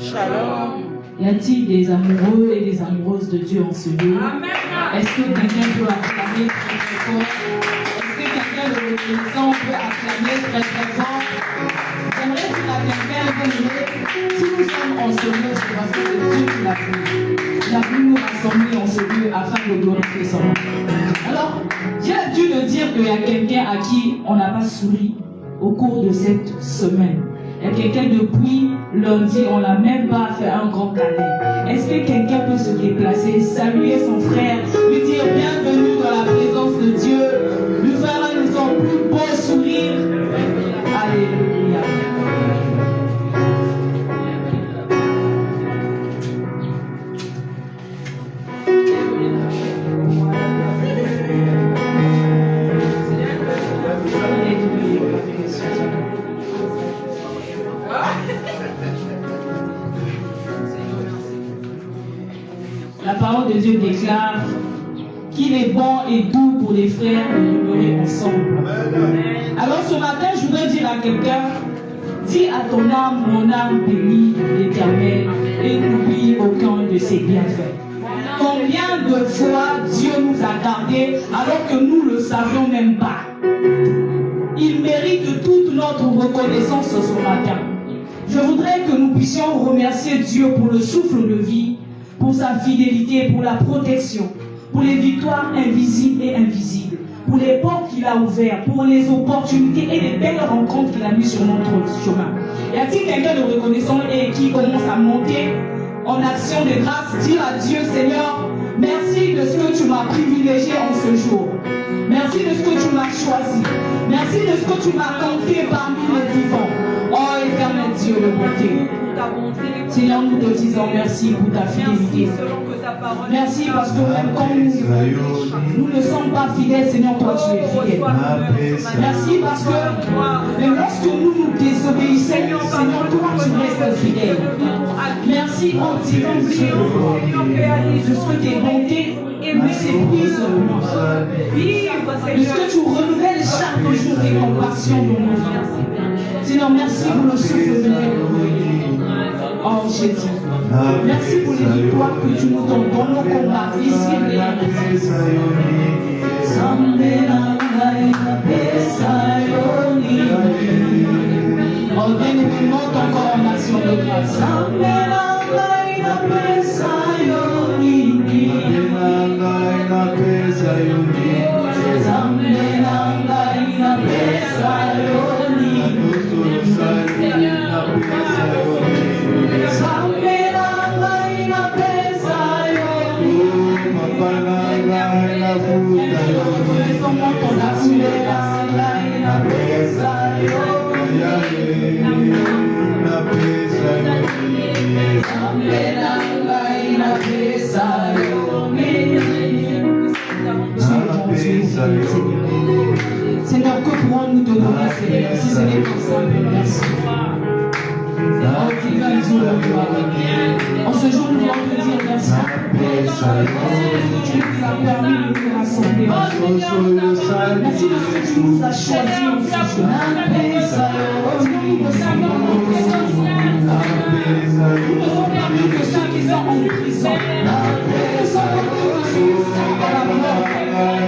Shalom. Y a-t-il des amoureux et des amoureuses de Dieu en ce lieu? Est-ce que quelqu'un peut acclamer très très fort? Est-ce que quelqu'un de reconnaissant peut acclamer très très fort? J'aimerais dire à quelqu'un que si nous sommes en ce lieu, c'est parce que c'est Dieu qui l'a voulu. Il a voulu nous rassembler en ce lieu afin de glorifier son nom. Alors, j'ai l'habitude de dire qu'il y a quelqu'un à qui on n'a pas souri au cours de cette semaine. Il y a quelqu'un depuis lundi, on n'a même pas fait un grand câlin. Est-ce que quelqu'un peut se déplacer, saluer son frère, lui dire bienvenue dans la présence de Dieu, lui faire un de son plus beau sourire? Alléluia. La parole de Dieu déclare qu'il est bon et doux pour les frères de demeurer ensemble. Alors ce matin, je voudrais dire à quelqu'un, dis à ton âme, mon âme bénit l'Éternel et n'oublie aucun de ses bienfaits. Combien de fois Dieu nous a gardés alors que nous ne le savions même pas? Il mérite toute notre reconnaissance ce matin. Je voudrais que nous puissions remercier Dieu pour le souffle de vie, pour sa fidélité, pour la protection, pour les victoires invisibles et invisibles, pour les portes qu'il a ouvertes, pour les opportunités et les belles rencontres qu'il a mises sur notre chemin. Y a-t-il quelqu'un de reconnaissant et qui commence à monter en action de grâce, dire à Dieu, Seigneur, merci de ce que tu m'as privilégié en ce jour. Merci de ce que tu m'as choisi. Merci de ce que tu m'as compté parmi les vivants. Oh, éternel Dieu de bonté. Seigneur, nous te disons merci pour ta fidélité. Merci parce que même quand nous ne sommes pas fidèles, Seigneur, toi tu es fidèle. Merci parce que même lorsque nous nous désobéissons, Seigneur, toi tu restes fidèle. Merci en divin Dieu de ce que tes bontés ne s'épuisent pas. De ce que tu renouvelles chaque jour tes compassions dans nos vies. Seigneur, merci pour le souffle de Dieu. Oh Jésus, merci pour les victoires que tu nous donnes dans nos combats visibles et invisibles. Oh bien-aimé, monte encore en action de grâce. Seigneur, que pourrons-nous te donner, Seigneur, si ce n'est pas ça, merci. Oh, divin Dieu, en ce jour, nous voulons te dire merci. Tu nous as permis de nous rassembler. Merci de ce que tu nous as choisis en ce jour. Nous ne savons plus que ceux qui sont en prison. Nous ne savons plus que ceux qui sont à la mort.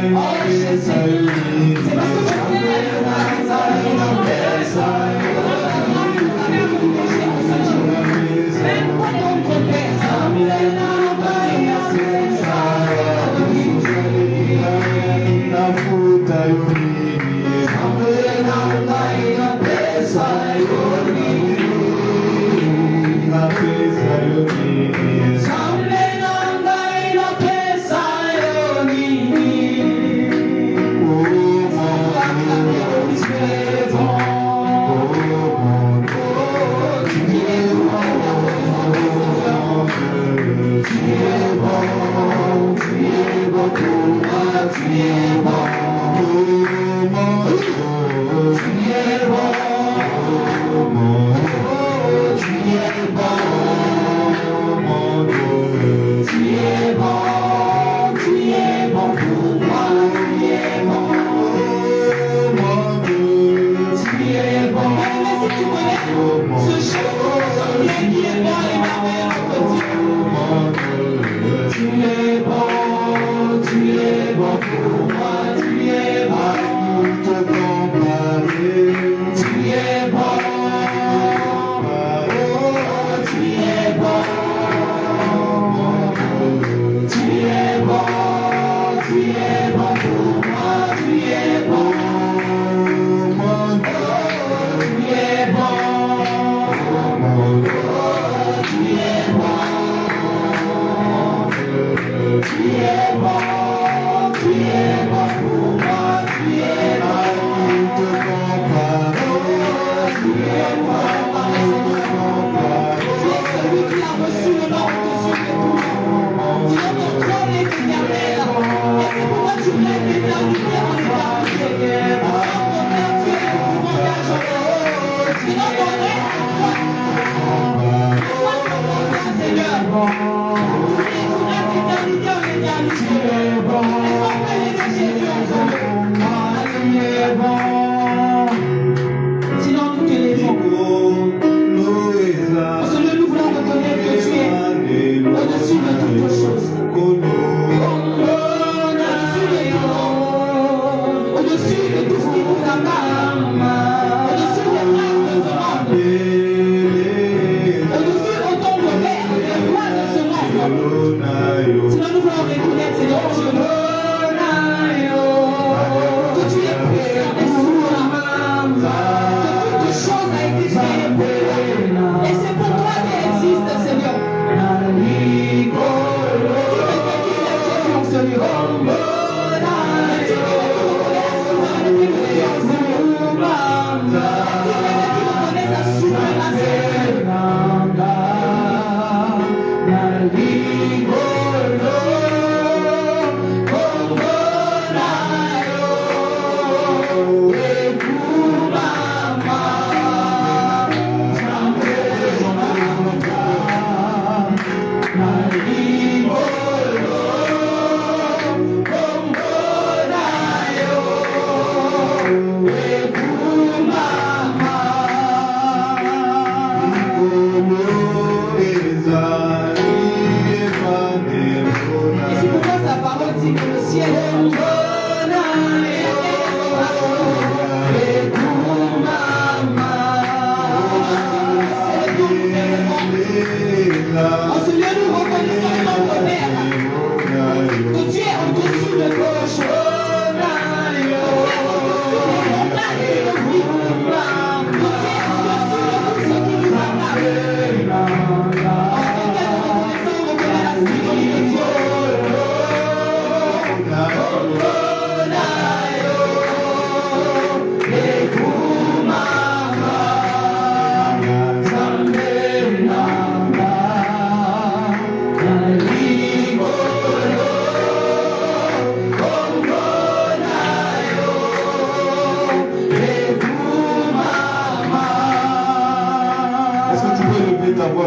Oh Jésus, c'est parce que tu Sambe na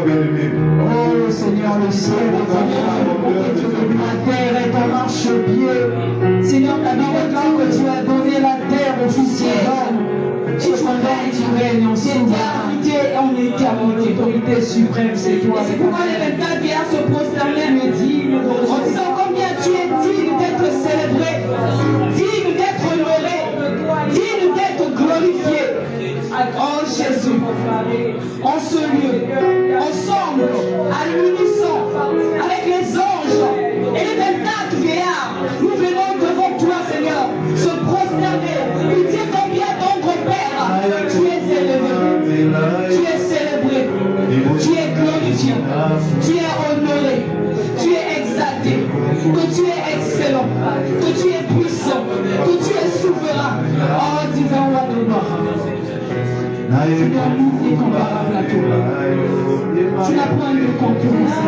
Oh Seigneur, le ciel est en la terre est en marche-pied. Seigneur, ta parole dit que tu as donné la terre aux fils des hommes. Tu règnes en en éternité, autorité suprême, c'est toi. C'est pourquoi les 24 vieillards se prosternaient en disant combien tu es digne d'être célébré, digne d'être honoré, digne d'être glorifié. Oh Jésus, en ce lieu, ensemble, à l'unisson, avec les anges et les 24 vieillards, nous venons devant toi, Seigneur, se prosterner, nous dire combien ton grand-père, tu es élevé, tu es célébré, tu es glorifié, tu es honoré, tu es exalté, que tu es excellent, que tu es puissant, que tu es souverain. Oh, divin roi de gloire. Seigneur, nous est comparable à toi. Tu n'as point de concurrence.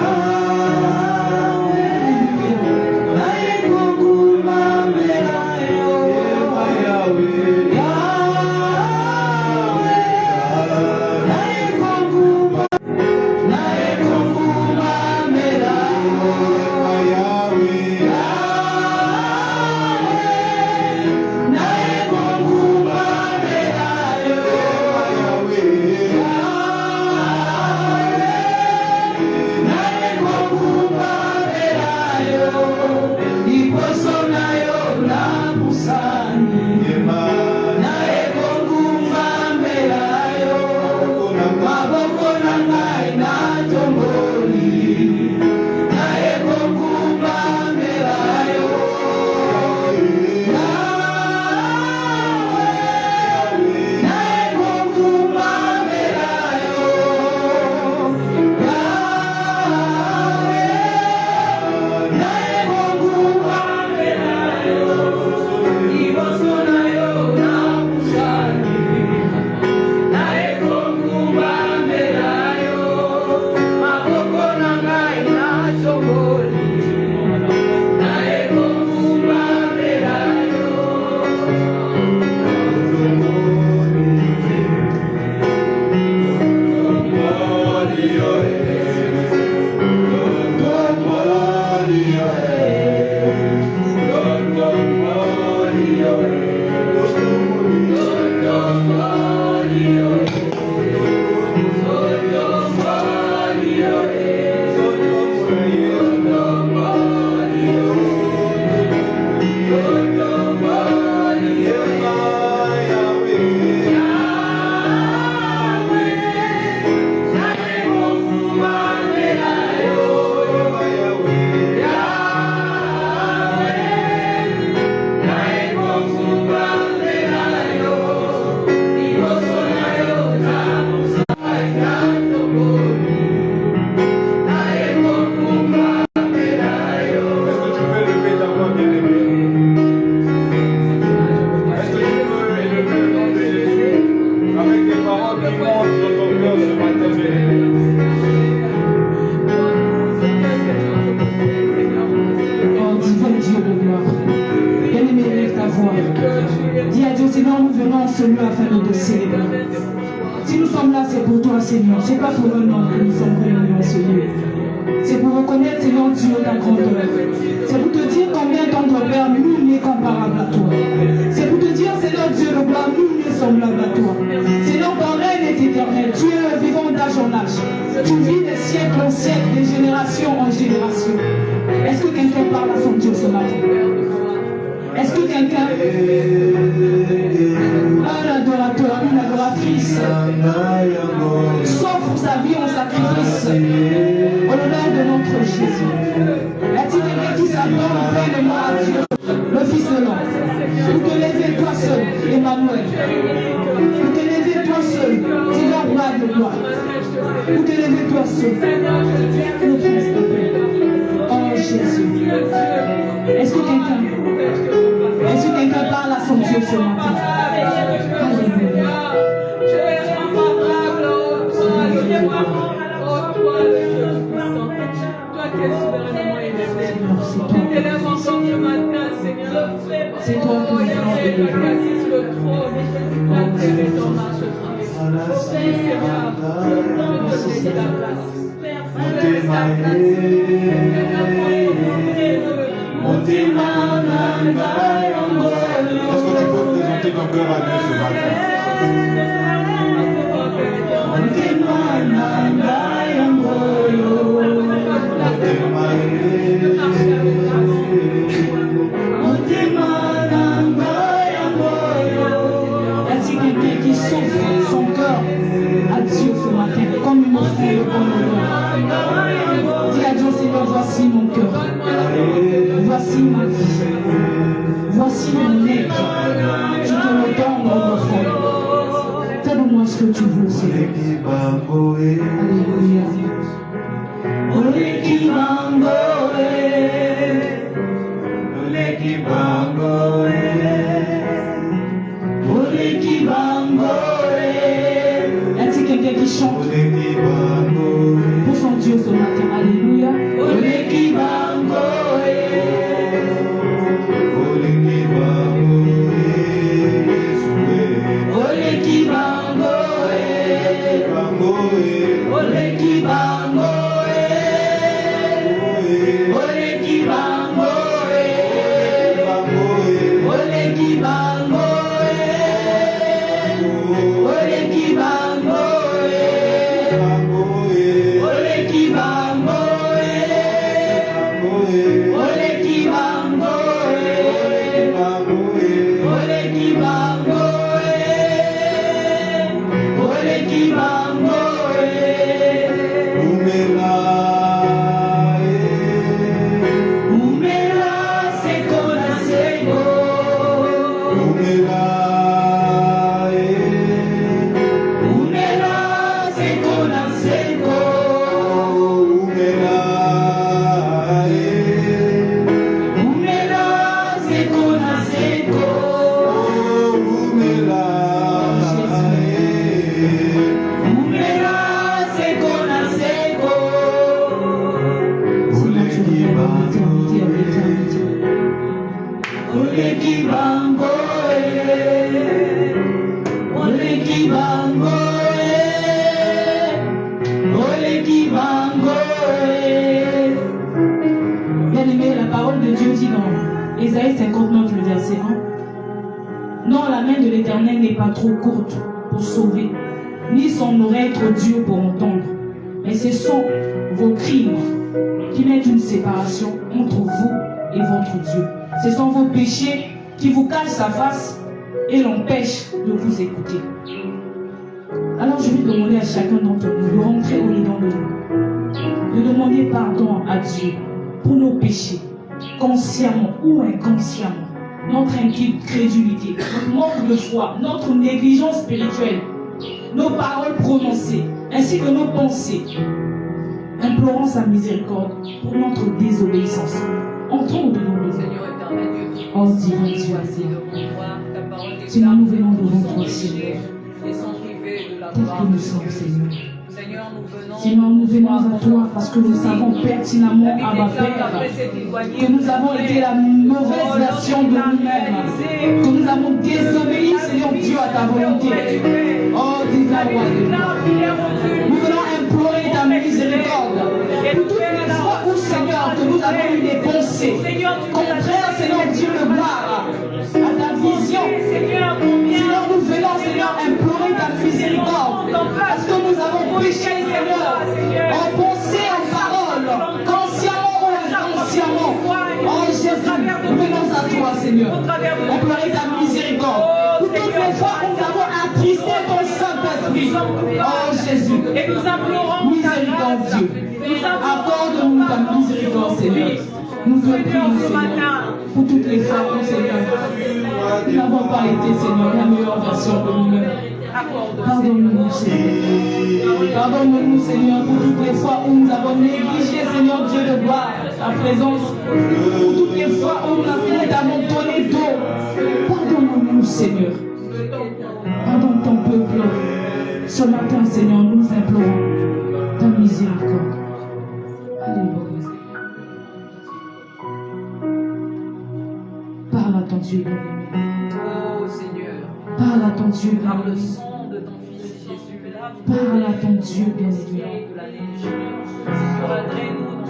ce lieu afin de te célébrer. Si nous sommes là, c'est pour toi, Seigneur. C'est pas pour un nom que nous sommes réunis en ce lieu. C'est pour reconnaître, Seigneur Dieu, ta grandeur. C'est pour te dire combien ton Père, nul n'est comparable à toi. C'est pour te dire, Seigneur Dieu, le gloire, nul n'est semblable à toi. Seigneur, ton règne est éternel. Tu es le vivant d'âge en âge. Tu vis des siècles en siècles, des générations en générations. Est-ce que quelqu'un parle à son Dieu ce matin? Est-ce que quelqu'un, un adorateur, une adoratrice, s'offre sa vie en sacrifice au l'honneur de notre Jésus? Est-il quelqu'un qui s'attend pleinement à Dieu, le Fils de l'homme? Pour te lever toi seul, Emmanuel. Pour te lever toi seul, Seigneur roi de gloire. Pour te lever toi seul, le Prince de paix. Oh Jésus. Est-ce que quelqu'un parle à son Dieu ce matin? Alléluia. C'est toi qui Est-ce que tu peux présenter ton cœur à Dieu ce matin? Est-ce quelqu'un qui souffre son cœur à Dieu ce matin, comme une offrande de bonheur? Dis à Dieu, Seigneur, voici mon cœur, voici ma vie, voici mon être, je te le donne en offrande. Fais-moi ce que tu veux, Seigneur. Alléluia. Est-il quelqu'un qui chante pour son Dieu ce matin? Alléluia. Bien-aimé, la parole de Dieu dit dans Ésaïe 59, le verset 1. Non, la main de l'Éternel n'est pas trop courte pour sauver, ni son oreille trop dure pour entendre. Mais ce sont vos crimes qui mettent une séparation entre vous et votre Dieu. Ce sont vos péchés qui vous cachent sa face et l'empêchent de vous écouter. Alors je vais demander à chacun d'entre nous de rentrer au-dedans de nous, de demander pardon à Dieu pour nos péchés, consciemment ou inconsciemment, notre incrédulité, notre manque de foi, notre négligence spirituelle, nos paroles prononcées, ainsi que nos pensées. Implorons sa miséricorde pour notre désobéissance. Entrons au-dedans de nous. Oh divin Dieu, Seigneur, nous venons devant toi, Seigneur. Tel que nous sommes, Seigneur. Seigneur, nous venons à toi parce que nous savons pertinemment, Abba Père, que nous avons été la mauvaise version de nous-mêmes, que nous avons désobéi, Seigneur Dieu, à ta volonté. Oh, divin roi de gloire. Nous venons implorer ta miséricorde pour toutes les fois où, Seigneur, que nous avons eu des pensées contraires, Seigneur Dieu de gloire, à ta vision. Seigneur, nous venons, Seigneur, implorer ta miséricorde parce que nous avons péché, Seigneur, en pensée, en parole, consciemment ou inconsciemment. Oh Jésus, nous venons à toi, Seigneur, implorer ta miséricorde pour toutes les fois où nous avons attristé ton Saint-Esprit. Oh Jésus, miséricorde Dieu, accorde-nous ta miséricorde, Seigneur. Nous te prions, Seigneur, pour toutes les fois où, Seigneur, nous n'avons pas été, Seigneur, la meilleure version de nous-mêmes. Pardonne-nous, Seigneur. Pardonne-nous, Seigneur, pour toutes les fois où nous avons négligé, Seigneur Dieu de gloire, ta présence. Pour toutes les fois où nous avons donné d'eau. Pardonne-nous, Seigneur. Pardonne ton peuple. Ce matin, Seigneur, nous implorons ta miséricorde. Alléluia. Parle à ton Dieu bien-aimé. Oh Seigneur. Parle à ton Dieu Par le bien-aimé. sang de ton Fils Jésus, Parle à ton Dieu bien-aimé.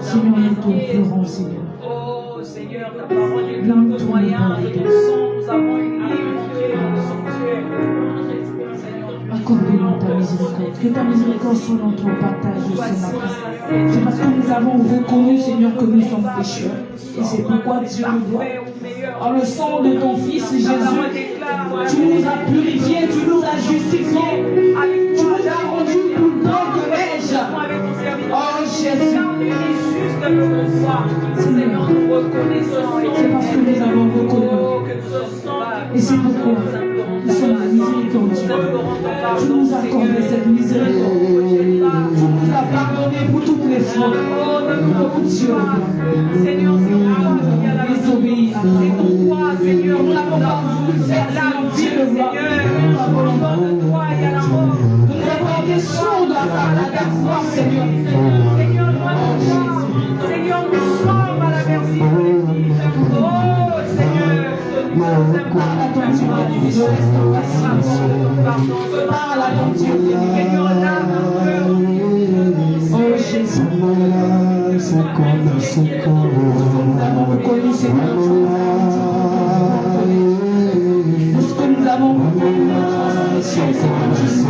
Seigneur, nous t'implorons, Seigneur. Oh Seigneur, ta parole est Dans le ton moyen de nom. ton sang. Nous avons une libre entrée dans le sanctuaire. Accorde-nous ta miséricorde. Que ta miséricorde soit notre partage ce matin. C'est parce que nous avons reconnu, Seigneur, que nous sommes pécheurs. Et c'est pourquoi Dieu nous voit. En le sang de ton Fils Jésus, tu nous as purifiés, tu nous as justifiés, tu nous as rendus plus blancs que neige. Oh Jésus, c'est parce que nous avons reconnu. Et c'est pourquoi nous sommes miséricordieux. Tu nous as accordé cette miséricorde. Tu nous as pardonné pour toutes les fautes. Oh Dieu, Seigneur, c'est nous avons désobéi à ta volonté. Seigneur, Nous n'avons pas voulu faire la vie de gloire. Nous avons été sourds à ta voix, Seigneur. Seigneur, nous sommes à la merci de l'Église. Oh Seigneur, Parle à ton Dieu, de restauration. Parle à ton Dieu, Seigneur, lave nos cœurs. oh Jésus. Nous avons reconnu, Seigneur, parce que nous avons reconnu notre transgression, Seigneur Jésus.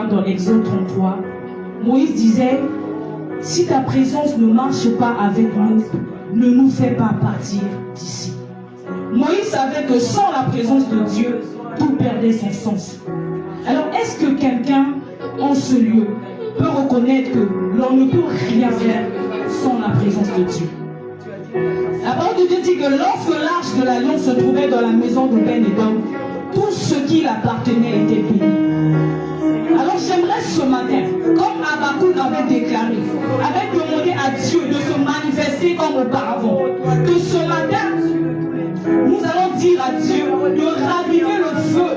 Dans Exode 33, Moïse disait, si ta présence ne marche pas avec nous, ne nous fais pas partir d'ici. Moïse savait que sans la présence de Dieu, tout perdait son sens. Alors, est-ce que quelqu'un en ce lieu peut reconnaître que l'on ne peut rien faire sans la présence de Dieu? La parole de Dieu dit que lorsque l'arche de l'alliance se trouvait dans la maison de Ben-Edom, tout ce qui l'appartenait était béni. Alors j'aimerais ce matin, comme Habakkuk avait déclaré, avait demandé à Dieu de se manifester comme auparavant, que ce matin, nous allons dire à Dieu de raviver le feu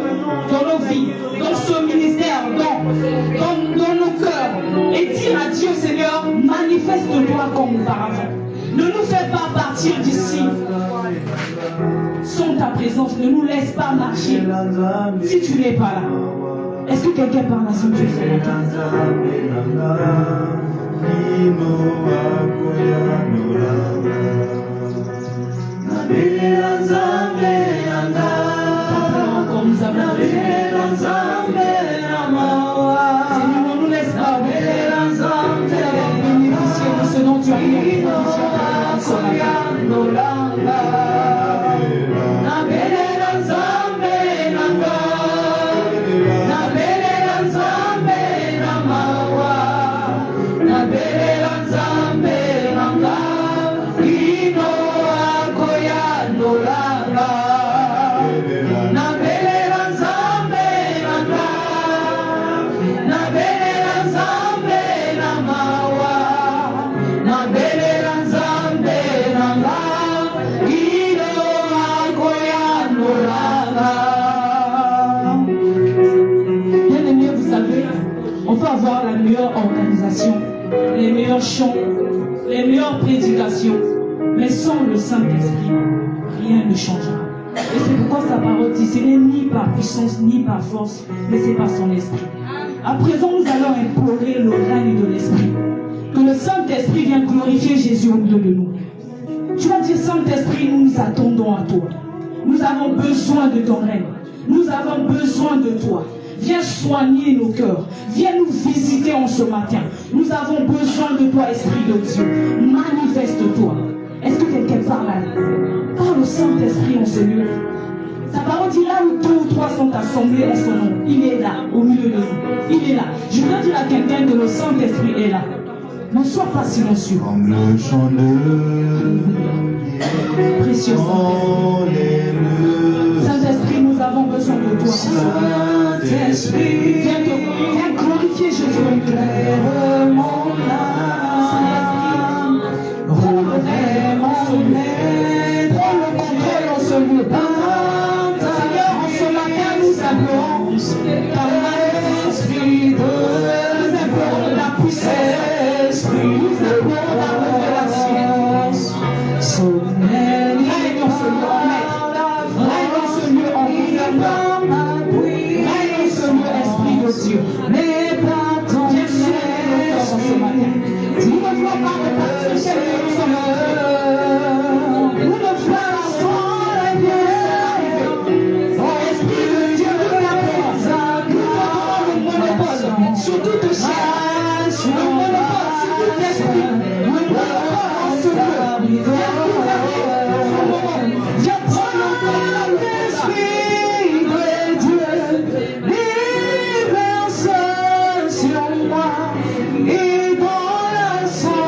dans nos vies, dans ce ministère, dans nos cœurs, et dire à Dieu, Seigneur, manifeste-toi comme auparavant. Ne nous fais pas partir d'ici sans ta présence, ne nous laisse pas marcher si tu n'es pas là. Est-ce que quelqu'un parle à son Dieu ce matin? Encore nous avons Seigneur, ne nous laisse pas bénéficier de ce dont tu as bénéficié ce matin. Avoir la meilleure organisation, les meilleurs chants, les meilleures prédications, mais sans le Saint-Esprit, rien ne changera. Et c'est pourquoi sa parole dit, ce n'est ni par puissance, ni par force, mais c'est par son esprit. À présent, nous allons implorer le règne de l'esprit. Que le Saint-Esprit vienne glorifier Jésus au milieu de nous. Tu vas dire, Saint-Esprit, nous nous attendons à toi. Nous avons besoin de ton règne. Nous avons besoin de toi. Viens soigner nos cœurs. Viens nous visiter en ce matin. Nous avons besoin de toi, Esprit de Dieu. Manifeste-toi. Est-ce que quelqu'un parle à lui? Parle au Saint-Esprit en ce lieu. Sa parole dit là où 2 ou 3 sont assemblés en son nom. Il est là, au milieu de nous. Il est là. Je voudrais dire à quelqu'un que le Saint-Esprit est là. Ne sois pas silencieux. Comme le chant de Précieux Saint-Esprit. Saint-Esprit, nous avons besoin de toi. Saint-Esprit, viens glorifier Jésus. éclaire mon âme, relève mon aide, prends le contrôle en ce lieu. Seigneur, en ce matin, nous implorons ta Esprit de nous implorons la puissance, nous implorons la révélation. Règne en ce lieu en maître, règne en ce lieu en gouverneur. Dieu, mais pas ton Dieu, ce matin. Nous ne voulons pas repartir chez nous sommes. Nous ne faisons la vie. Oh, Esprit de Dieu, nous l'avons. Nous avons le monopole sur toute chair, le monopole sur tout esprit, le monopole en ce lieu. Viens prendre l'esprit de Dieu. Et dans l'assemblée,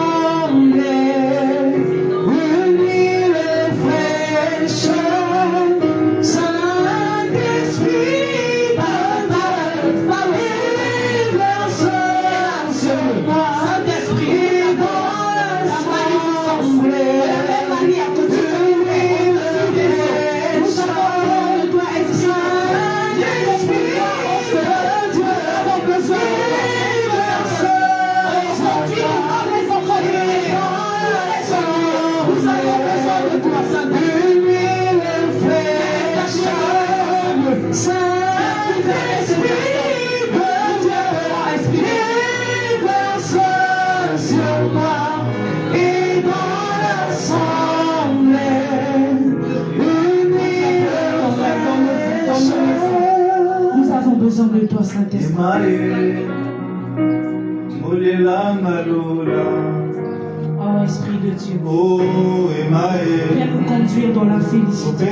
unis les fraîcheurs, Saint-Esprit, Saint-Esprit, dans l'assemblée, nous savons de toi, Saint-Esprit, Dieu, avons besoin. Nous avons besoin de toi, Saint-Esprit, Saint-Esprit, Dieu, Esprit, verse sur moi et dans l'assemblée, unis nous avons besoin de toi, Saint-Esprit. Oh, Esprit de Dieu, Oh, viens nous conduire dans la félicité.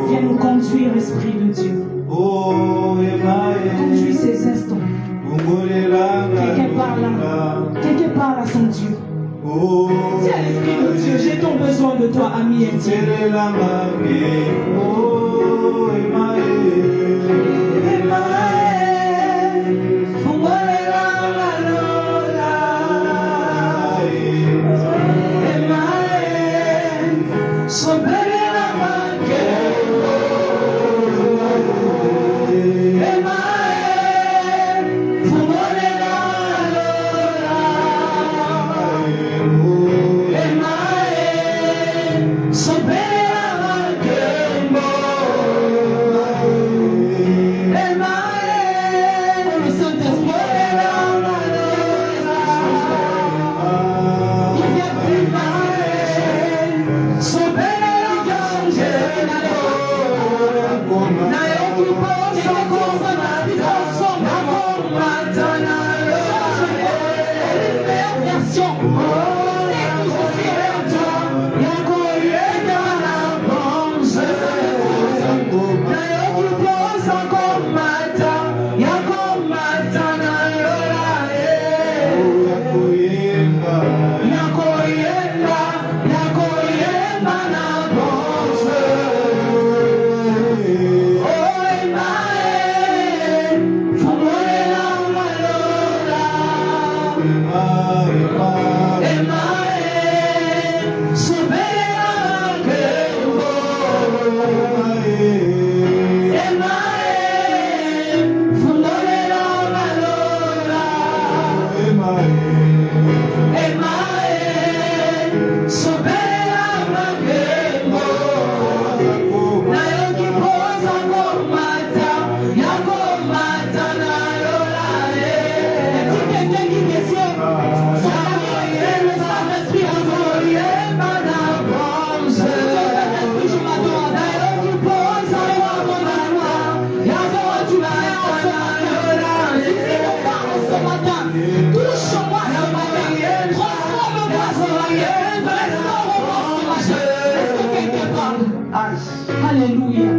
Viens nous conduire, Esprit de Dieu. Conduis ces instants. Quelque part là, son Dieu. Tiens, Esprit de Dieu, j'ai ton besoin de toi, ami intime. Alléluia.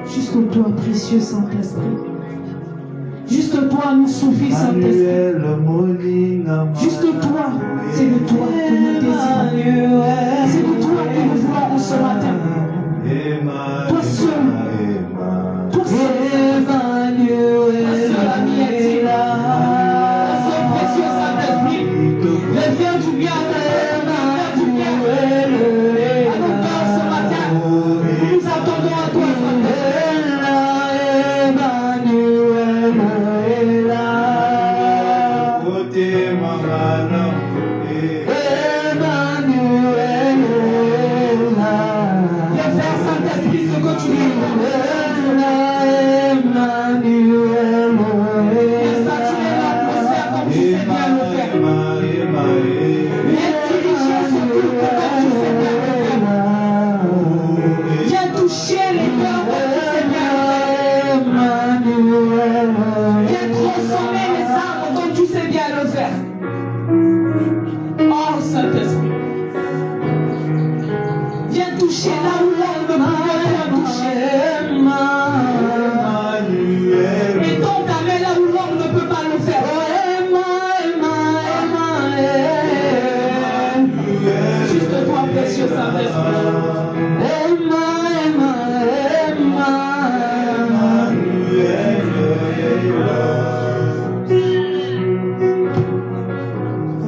Juste toi, précieux Saint-Esprit. Juste toi nous suffit, Saint-Esprit. Juste toi, c'est de toi que nous désirons. C'est de toi que nous voulons en ce matin. Toi seul. Toi seul. Toi seul, ami intime. Toi seul, précieux Saint-Esprit. Viens faire du bien. Viens du bien. À nos cœurs ce matin. Nous nous attendons à toi, Saint-Esprit.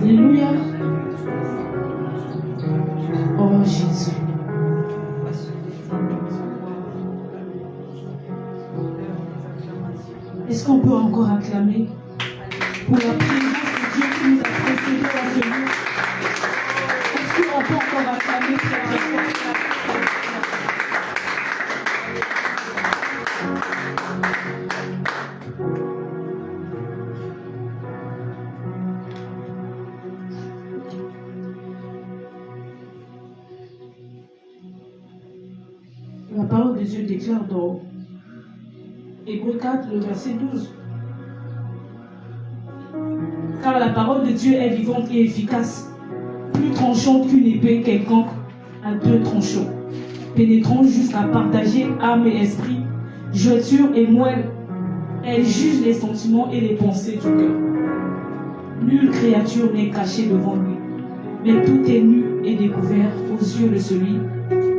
Alléluia. Oh Jésus. Est-ce qu'on peut encore acclamer pour la présence de Dieu qui nous a précédés dans ce lieu? Est-ce qu'on peut encore acclamer très très fort? parole de Dieu déclare dans Hébreux 4, le verset 12. Car la parole de Dieu est vivante et efficace, plus tranchante qu'une épée quelconque à 2 tranchants, pénétrant jusqu'à partager âme et esprit, jointure et moelle. Elle juge les sentiments et les pensées du cœur. Nulle créature n'est cachée devant lui, mais tout est nu et découvert aux yeux de celui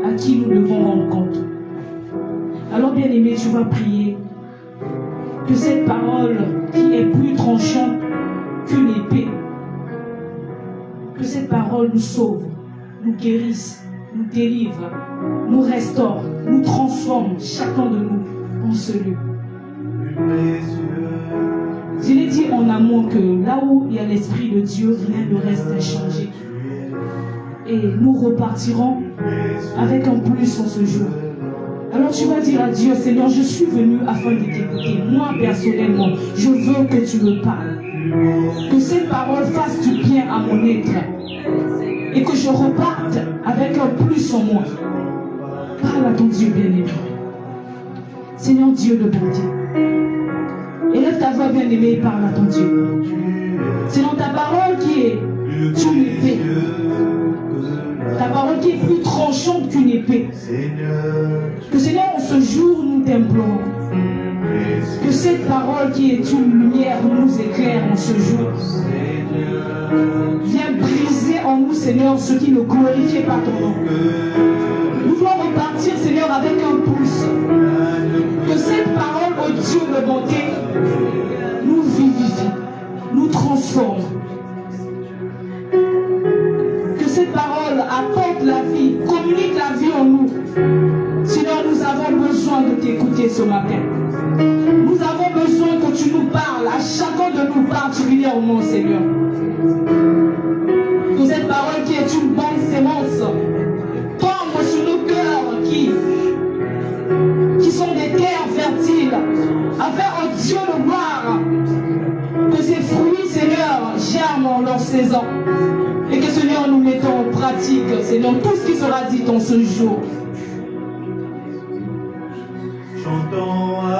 à qui nous devons rendre compte. Alors, bien-aimé, tu vas prier que cette parole qui est plus tranchante qu'une épée, que cette parole nous sauve, nous guérisse, nous délivre, nous restaure, nous transforme, chacun de nous, en ce lieu. Je l'ai dit en amont que là où il y a l'Esprit de Dieu, rien ne reste inchangé. Et nous repartirons avec un plus en ce jour. Alors tu vas dire à Dieu, Seigneur, je suis venu afin de t'écouter. Moi, personnellement, je veux que tu me parles. Que cette parole fasse du bien à mon être. Et que je reparte avec un plus en moi. Parle à ton Dieu bien-aimé. Seigneur Dieu de bonté. Élève ta voix bien-aimée et parle à ton Dieu. C'est dans ta parole qui est une épée. Ta parole qui est plus tranchante qu'une épée. Que Seigneur, en ce jour, nous t'implorons. Que cette parole qui est une lumière nous éclaire en ce jour. Viens briser en nous, Seigneur, ce qui ne glorifie pas ton nom. Nous voulons repartir, Seigneur, avec un pouce. Que cette parole, ô Dieu de bonté, nous vivifie, nous transforme. Que cette parole apporte la vie, communique la vie en nous. Seigneur, nous avons besoin de t'écouter ce matin. Nous avons besoin que tu nous parles, à chacun de nous particulièrement, Seigneur. Que cette parole qui est une bonne sémence tombe sur nos cœurs qui sont des terres fertiles, afin, oh Dieu de gloire, que ces fruits, Seigneur, germent en leur saison. Et que, Seigneur, nous mettons en pratique, Seigneur, tout ce qui sera dit en ce jour.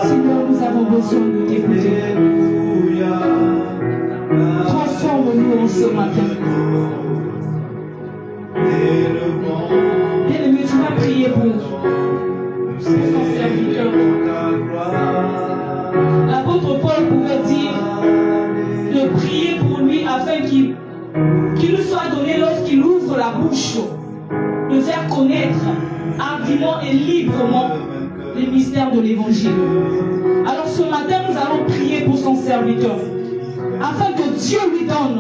Seigneur, nous avons besoin de t'écouter. Transforme-nous en ce matin. Bien-aimé, tu vas prier pour son serviteur. L'apôtre Paul pouvait dire de prier pour lui afin qu'il nous soit donné lorsqu'il ouvre la bouche, de faire connaître hardiment et librement les mystères de l'évangile. Alors ce matin, nous allons prier pour son serviteur, afin que Dieu lui donne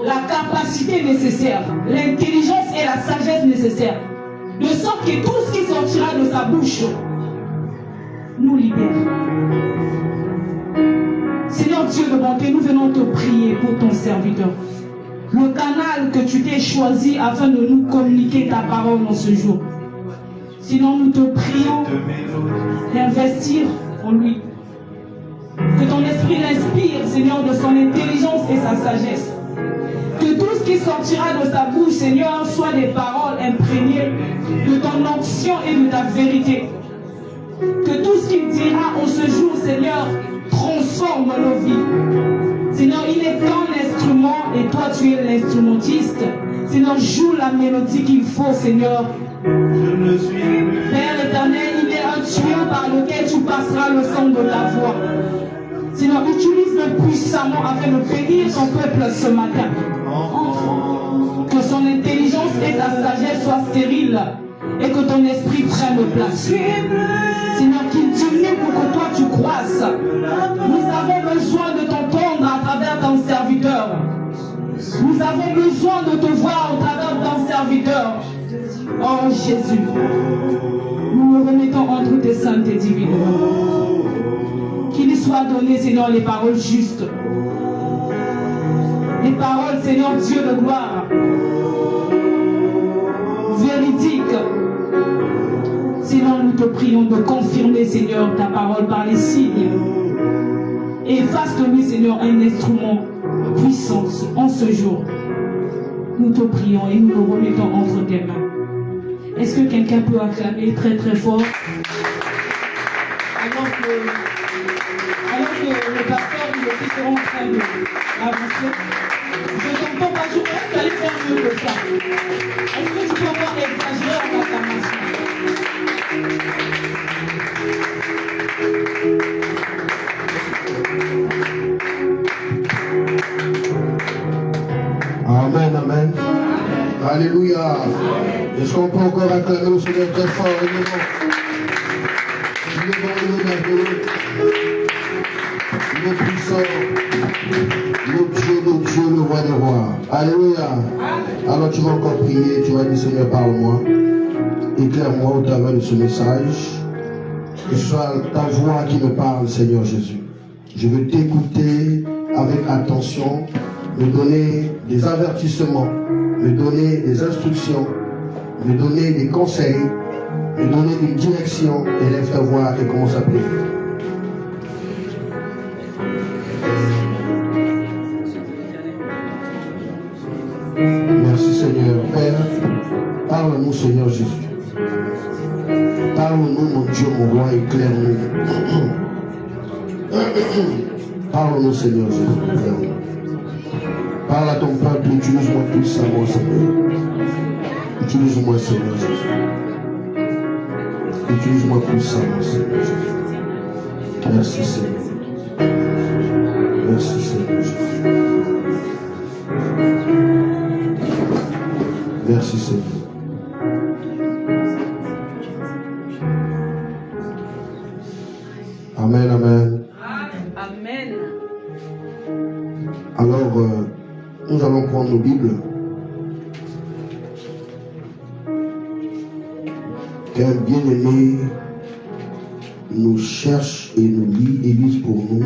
la capacité nécessaire, l'intelligence et la sagesse nécessaires, de sorte que tout ce qui sortira de sa bouche nous libère. Seigneur Dieu de bonté, nous venons te prier pour ton serviteur. Le canal que tu t'es choisi afin de nous communiquer ta parole en ce jour. Sinon, nous te prions d'investir en lui. Que ton esprit l'inspire, Seigneur, de son intelligence et sa sagesse. Que tout ce qui sortira de sa bouche, Seigneur, soit des paroles imprégnées de ton onction et de ta vérité. Que tout ce qu'il dira en ce jour, Seigneur, transforme nos vies. Seigneur, il est ton instrument et toi tu es l'instrumentiste. Seigneur, joue la mélodie qu'il faut, Seigneur. Père éternel, il est un tuyau par lequel tu passeras le son de ta voix. Seigneur, utilise-le puissamment afin de bénir ton peuple ce matin. Que son intelligence et ta sagesse soient stériles et que ton esprit prenne place. Seigneur, qu'il diminue pour que toi tu croisses. Nous avons besoin de t'entendre à travers ton serviteur. Nous avons besoin de te voir au travers de ton serviteur. Oh Jésus, nous le remettons entre tes saintes et divines mains. Qu'il lui soit donné, Seigneur, les paroles justes. Les paroles, Seigneur Dieu de gloire, véridiques. Seigneur, nous te prions de confirmer, Seigneur, ta parole par les signes. Et fasse de lui, Seigneur, un instrument puissant en ce jour. Nous te prions et nous le remettons entre tes mains. Est-ce que quelqu'un peut acclamer très très fort? Alors que le pasteur et les filles seront en train d'avancer, je t'entends pas, je crois que tu allais faire mieux que ça. Est-ce que tu peux encore exagérer en acclamation? Amen, amen. Alléluia. Est-ce qu'on peut encore acclamer le Seigneur très fort? Il est bon. Il est bon, il est merveilleux. Il est puissant. Le Dieu, le roi des rois. Alléluia. Alors tu vas encore prier, tu vas dire Seigneur, parle-moi. Éclaire-moi au travers de ce message. Que ce soit ta voix qui me parle, Seigneur Jésus. Je veux t'écouter avec attention, me donner des avertissements, me donner des instructions, me donner des conseils, me donner une direction. Élève ta voix et commence à prier. Merci Seigneur. Père, parle-nous Seigneur Jésus. Parle-nous mon Dieu, mon roi, éclaire-nous. Parle-nous Seigneur Jésus. Parle à ton peuple, utilise-moi puissamment Seigneur. Utilise-moi Seigneur Jésus. Utilise-moi puissamment Seigneur Jésus. Merci Seigneur. Merci Seigneur Jésus. Merci Seigneur. Amen, amen. Amen. Alors, nous allons prendre nos Bibles. Qu'un bien-aimé nous cherche et nous lit et lise pour nous.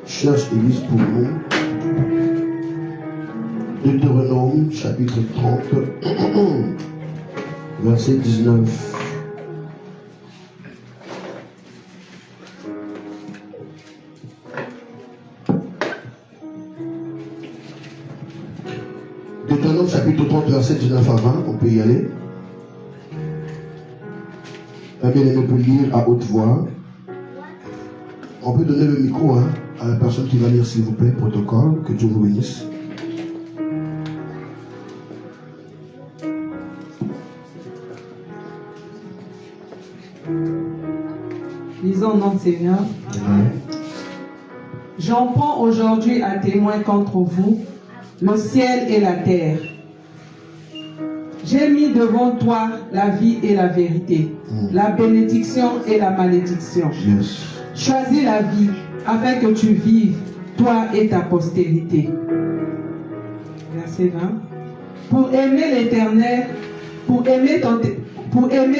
Cherche et lise pour nous. Deutéronome, chapitre 30, verset 19. Deutéronome, chapitre 30, verset 19 à 20, on peut y aller. Un bien-aimé peut lire à haute voix. On peut donner le micro à la personne qui va lire, s'il vous plaît, protocole, que Dieu vous bénisse. Lisons au nom du Seigneur. J'en prends aujourd'hui à témoin contre vous le ciel et la terre. J'ai mis devant toi la vie et la vérité, la bénédiction et la malédiction. Yes. Choisis la vie afin que tu vives, toi et ta postérité. Verset 20. Pour aimer l'Éternel,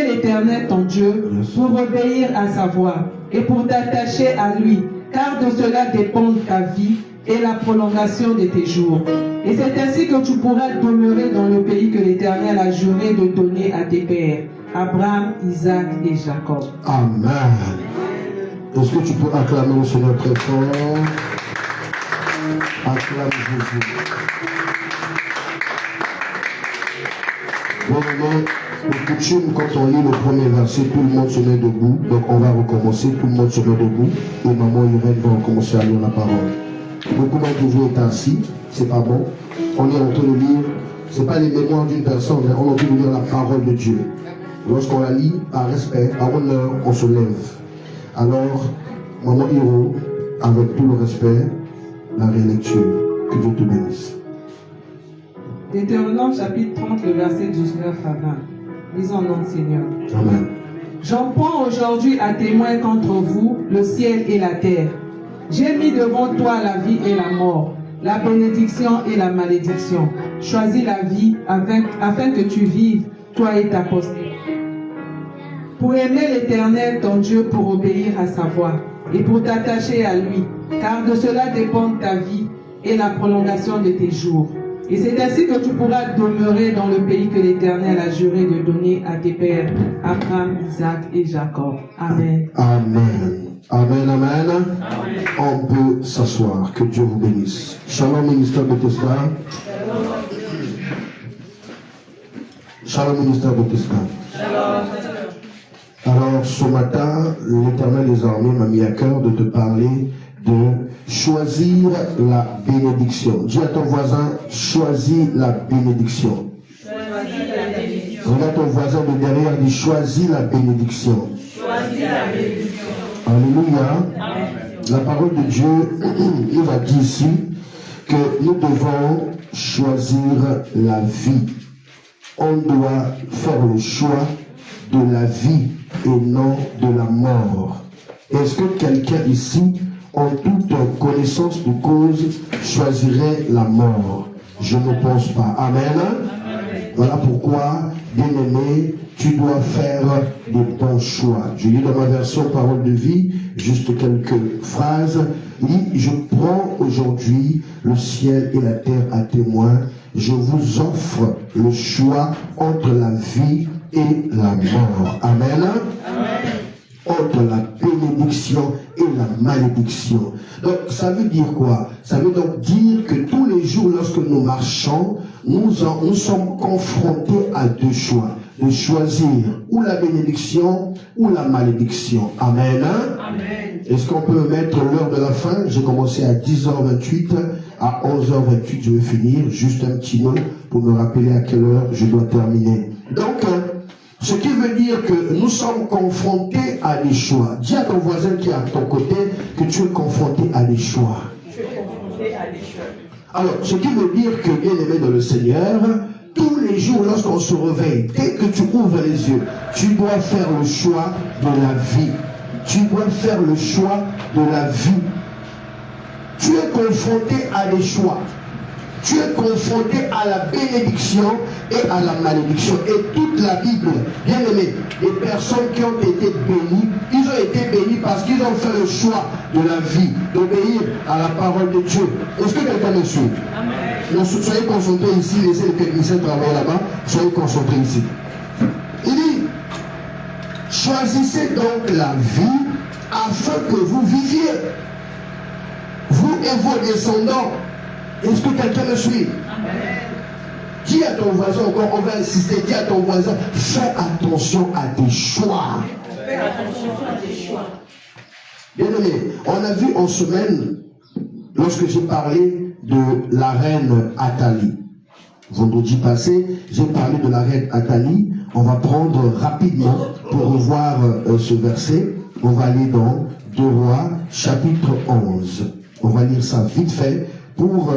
l'Éternel ton Dieu, pour obéir à sa voix et pour t'attacher à lui, car de cela dépend ta vie et la prolongation de tes jours. Et c'est ainsi que tu pourras demeurer dans le pays que l'Éternel a juré de donner à tes pères, Abraham, Isaac et Jacob. Amen. Est-ce que tu peux acclamer le Seigneur très fort? Acclame Jésus. Bon, pour coutume, quand on lit le premier verset, tout le monde se met debout. Donc on va recommencer, tout le monde se met debout. Et maman Irène va recommencer à lire la parole. Beaucoup d'entre vous êtes assis, c'est pas bon. On est en train de lire, c'est pas les mémoires d'une personne, mais on est en train de lire la parole de Dieu. Lorsqu'on la lit, par respect, par honneur, on se lève. Alors, maman Hiro, avec tout le respect, la rélecture. Que Dieu te bénisse. Deutéronome chapitre 30, le verset 19 à 20. Lisons au nom du Seigneur. Amen. J'en prends aujourd'hui à témoin contre vous le ciel et la terre. J'ai mis devant toi la vie et la mort, la bénédiction et la malédiction. Choisis la vie afin que tu vives, toi et ta postérité. Pour aimer l'Éternel, ton Dieu, pour obéir à sa voix et pour t'attacher à lui, car de cela dépend ta vie et la prolongation de tes jours. Et c'est ainsi que tu pourras demeurer dans le pays que l'Éternel a juré de donner à tes pères, Abraham, Isaac et Jacob. Amen. Amen. Amen, amen. On peut s'asseoir. Que Dieu vous bénisse. Shalom, ministère de Tesla. Shalom, ministère de Tesca. Alors, ce matin, l'Éternel des armées m'a mis à cœur de te parler de choisir la bénédiction. Dis à ton voisin, choisis la bénédiction. Regarde ton voisin de derrière, dit choisis la bénédiction. Alléluia. La parole de Dieu nous a dit ici que nous devons choisir la vie. On doit faire le choix de la vie et non de la mort. Est-ce que quelqu'un ici, en toute connaissance de cause, choisirait la mort? Je ne pense pas. Amen. Voilà pourquoi, bien-aimé, tu dois faire des bons choix. Je lis dans ma version Parole de vie, juste quelques phrases. Il dit, je prends aujourd'hui le ciel et la terre à témoin. Je vous offre le choix entre la vie et la mort. Amen. Amen. Entre la bénédiction et la malédiction. Donc, ça veut dire quoi? Ça veut donc dire que tous les jours, lorsque nous marchons, nous sommes confrontés à deux choix. De choisir ou la bénédiction ou la malédiction. Amen. Amen. Est-ce qu'on peut mettre l'heure de la fin? J'ai commencé à 10h28. À 11h28, je vais finir. Juste un petit mot pour me rappeler à quelle heure je dois terminer. Donc, ce qui veut dire que nous sommes confrontés à des choix. Dis à ton voisin qui est à ton côté que tu es confronté à des choix. Tu es confronté à des choix. Alors, ce qui veut dire que, bien aimé dans le Seigneur, tous les jours, lorsqu'on se réveille, dès que tu ouvres les yeux, tu dois faire le choix de la vie. Tu dois faire le choix de la vie. Tu es confronté à des choix. Tu es confronté à la bénédiction et à la malédiction. Et toute la Bible, bien aimé, les personnes qui ont été bénies, ils ont été bénis parce qu'ils ont fait le choix de la vie, d'obéir à la parole de Dieu. Est-ce que quelqu'un me suit? Amen. Soyez concentrés ici, laissez les techniciens travailler là-bas, soyez concentrés ici. Il dit, choisissez donc la vie afin que vous viviez, vous et vos descendants. Est-ce que quelqu'un me suit? Amen. Dis à ton voisin encore, on va insister, dis à ton voisin, fais attention à tes choix. Fais attention à tes choix. Bien aimé, on a vu en semaine, lorsque j'ai parlé de la reine Athalie. Vendredi passé, j'ai parlé de la reine Athalie. On va prendre rapidement pour revoir ce verset. On va aller dans 2 Rois, chapitre 11. On va lire ça vite fait pour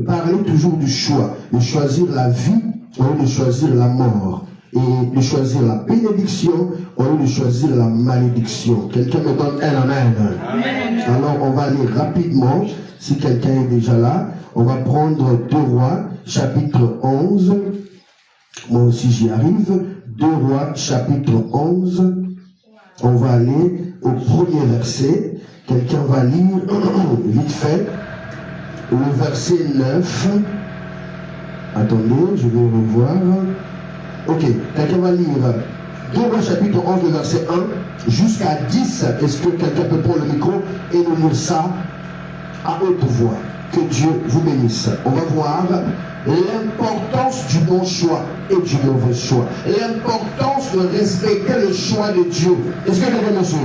parler toujours du choix. De choisir la vie au lieu de choisir la mort. Et de choisir la bénédiction au lieu de choisir la malédiction. Quelqu'un me donne un amen. Amen. Alors on va aller rapidement. Si quelqu'un est déjà là, on va prendre 2 Rois, chapitre 11. Moi aussi j'y arrive. 2 Rois, chapitre 11. On va aller au premier verset. Quelqu'un va lire vite fait le verset 9. Attendez, je vais revoir. Ok, quelqu'un va lire 2 Rois, chapitre 11, le verset 1 jusqu'à 10. Est-ce que quelqu'un peut prendre le micro et nous lire ça à haute voix? Que Dieu vous bénisse. On va voir l'importance du bon choix et du mauvais choix. L'importance de respecter le choix de Dieu. Est-ce que quelqu'un me suit?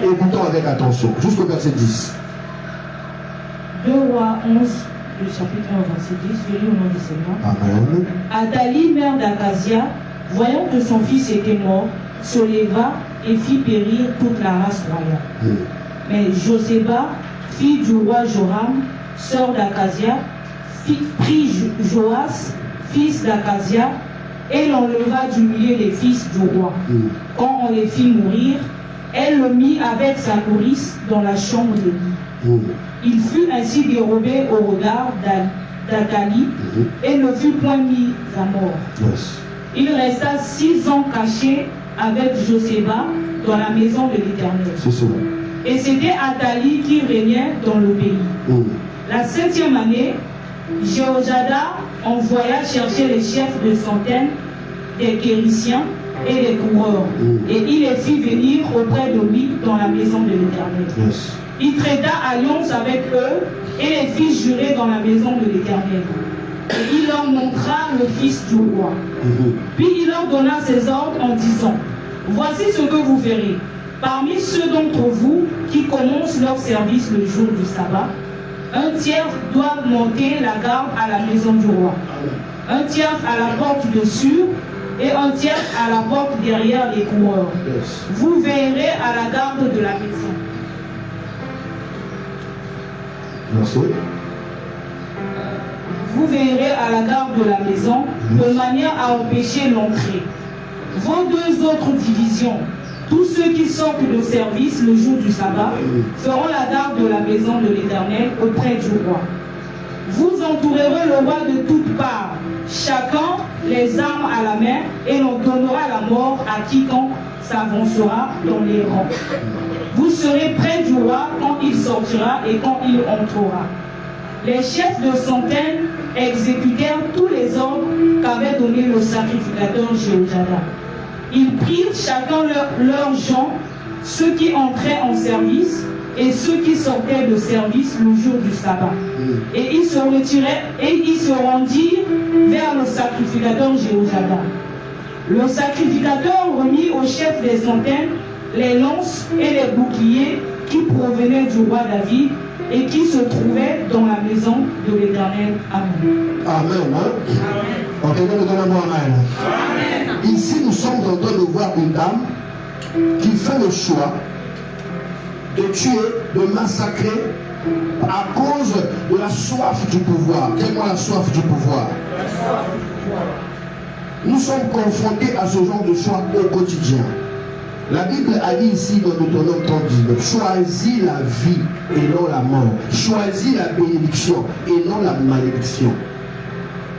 Écoutons avec attention. Jusqu'au verset 10. 2 Rois 11, le chapitre 1, verset 10. Je lis au nom du Seigneur. Amen. Athalie, mère d'Akazia, voyant que son fils était mort, se leva et fit périr toute la race royale. Mais Joséba, fille du roi Joram, sœur d'Akazia, prit Joas, fils d'Akazia, et l'enleva du milieu des fils du roi. Quand on les fit mourir, elle le mit avec sa nourrice dans la chambre de lit. Il fut ainsi dérobé au regard d'Athalie et ne fut point mis à mort. Il resta 6 ans caché avec Joséba dans la maison de l'Éternel. Et c'était Athalie qui régnait dans le pays. La 7e année, Jéhojada envoya chercher les chefs de centaines des Kériciens et des coureurs. Et il les fit venir auprès de lui dans la maison de l'Éternel. Il traita alliance avec eux et les fit jurer dans la maison de l'Éternel. et il leur montra le fils du roi. Puis il leur donna ses ordres en disant, voici ce que vous verrez. Parmi ceux d'entre vous qui commencent leur service le jour du sabbat, un tiers doit monter la garde à la maison du roi, un tiers à la porte dessus et un tiers à la porte derrière les coureurs. Vous veillerez à la garde de la maison. Merci. Vous veillerez à la garde de la maison de manière à empêcher l'entrée. Vos deux autres divisions, tous ceux qui sortent de service le jour du sabbat, feront la garde de la maison de l'Éternel auprès du roi. Vous entourerez le roi de toutes parts, chacun les armes à la main, et l'on donnera la mort à quiconque s'avancera dans les rangs. Vous serez près du roi quand il sortira et quand il entrera. Les chefs de centaines exécutèrent tous les ordres qu'avait donné le sacrificateur Jéhojada. Ils prirent chacun leurs gens, ceux qui entraient en service et ceux qui sortaient de service le jour du sabbat. Et ils se retiraient et ils se rendirent vers le sacrificateur Jéhojada. Le sacrificateur remit au chef des centaines les lances et les boucliers qui provenaient du roi David et qui se trouvaient dans la maison de l'Éternel. Amen. Amen. Hein? Ok, amen. Ici, nous sommes en train de voir une dame qui fait le choix de tuer, de massacrer à cause de la soif du pouvoir. Quelle est la soif du pouvoir? Nous sommes confrontés à ce genre de choix au quotidien. La Bible a dit ici dans Deutéronome 39, choisis la vie et non la mort. Choisis la bénédiction et non la malédiction.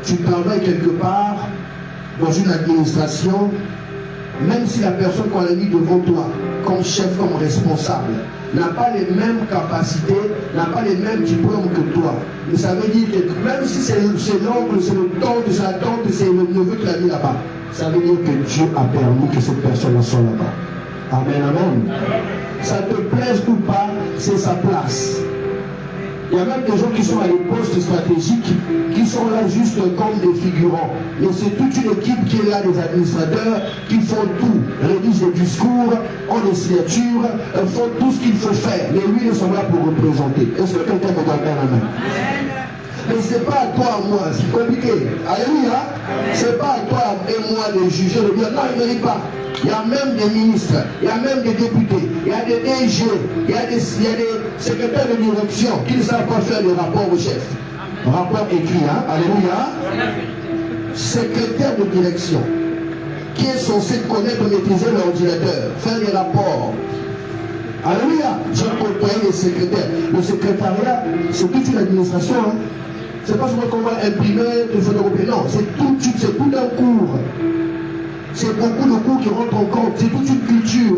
Tu travailles quelque part dans une administration, même si la personne qu'on a mis devant toi, comme chef, comme responsable, n'a pas les mêmes capacités, n'a pas les mêmes diplômes que toi. Mais ça veut dire que même si c'est l'oncle, c'est le tante, c'est la tante, c'est le neveu qui l'a mis là-bas, ça veut dire que Dieu a permis que cette personne soit là-bas. Amen, amen. Ça te plaise ou pas, c'est sa place. Il y a même des gens qui sont à des postes stratégiques, qui sont là juste comme des figurants. Mais c'est toute une équipe qui est là, des administrateurs, qui font tout, rédigent des discours, ont des signatures, font tout ce qu'il faut faire. Mais lui, ils sont là pour représenter. Est-ce que quelqu'un peut donner la main? Mais ce n'est pas à toi, à moi, c'est compliqué. Alléluia. Ce n'est pas à toi et moi de juger, de dire non, il ne mérite pas. Il y a même des ministres, il y a même des députés, il y a des DG, il y a des secrétaires de direction qui ne savent pas faire des rapports au chef. Rapport écrit, hein? Alléluia. Secrétaire de direction qui est censé connaître, maîtriser l'ordinateur, faire des rapports. Alléluia. J'ai côtoyé les secrétaires. Le secrétariat, c'est toute une administration. Hein? C'est pas seulement qu'on va imprimer, il faut développer. Non, c'est tout un cours. C'est beaucoup de cours qui rentrent en compte. C'est toute une culture.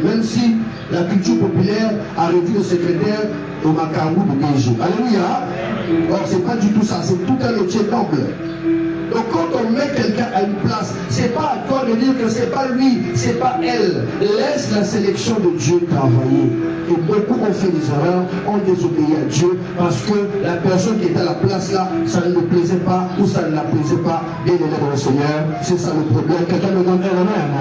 Même si la culture populaire a réduit le secrétaire au macarou de DG. Alléluia. Or, c'est pas du tout ça. C'est tout un métier d'ample. Donc quand on met quelqu'un à une place, c'est pas à toi de dire que c'est pas lui, c'est pas elle. Laisse la sélection de Dieu travailler. Et beaucoup ont fait des erreurs, ont désobéi à Dieu parce que la personne qui était à la place là, ça ne lui plaisait pas ou ça ne la plaisait pas. Bien aimé dans le Seigneur, c'est ça le problème. Quelqu'un me donne un amen.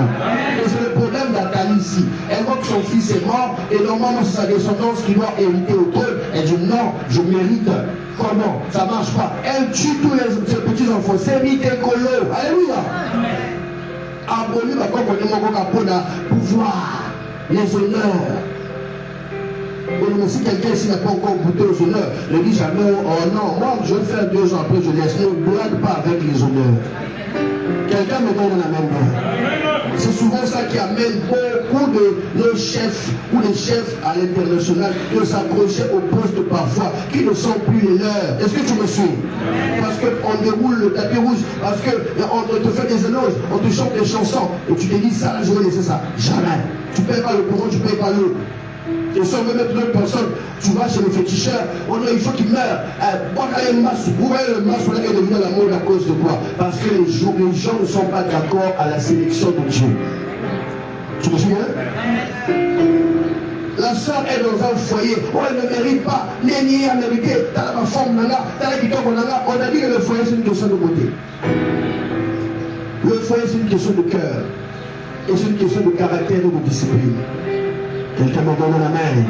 Et c'est le problème d'Athalie ici. Elle voit que son fils est mort et normalement c'est sa descendance qui doit hériter au trône. Elle dit non, je mérite. Comment? Ça ne marche pas. Elle tue tous ses petits-enfants. C'est Mitekolo. Alléluia. Aboli, on a pouvoir, les honneurs. Mais si quelqu'un ici n'a pas encore goûté aux honneurs, ne dit jamais, oh non, moi je vais faire 2 ans après, je laisse. Ne blague pas avec les honneurs. Quelqu'un me donne la même main. C'est souvent ça qui amène beaucoup de nos chefs ou les chefs à l'international de s'accrocher au poste parfois qui ne sont plus les leurs. Est-ce que tu me suis? Parce qu'on déroule le tapis rouge, parce qu'on te fait des éloges, on te chante des chansons et tu te dis ça, là, je vais laisser ça. Jamais. Tu ne payes pas le courant, tu ne payes pas l'eau. Et si on veut mettre d'autres personnes, tu vas chez le féticheur, il faut qu'il meure. Vous voyez le masque, là, il devient la mode à cause de quoi? Parce que les gens ne sont pas d'accord à la sélection de Dieu. Tu me souviens? La La soeur est dans un foyer. Oh, elle ne mérite pas. N'est à mériter. T'as la forme, on a dit que le foyer, c'est une question de beauté. Le foyer, c'est une question de cœur. Et c'est une question de caractère et de discipline. Quelqu'un me donne la main.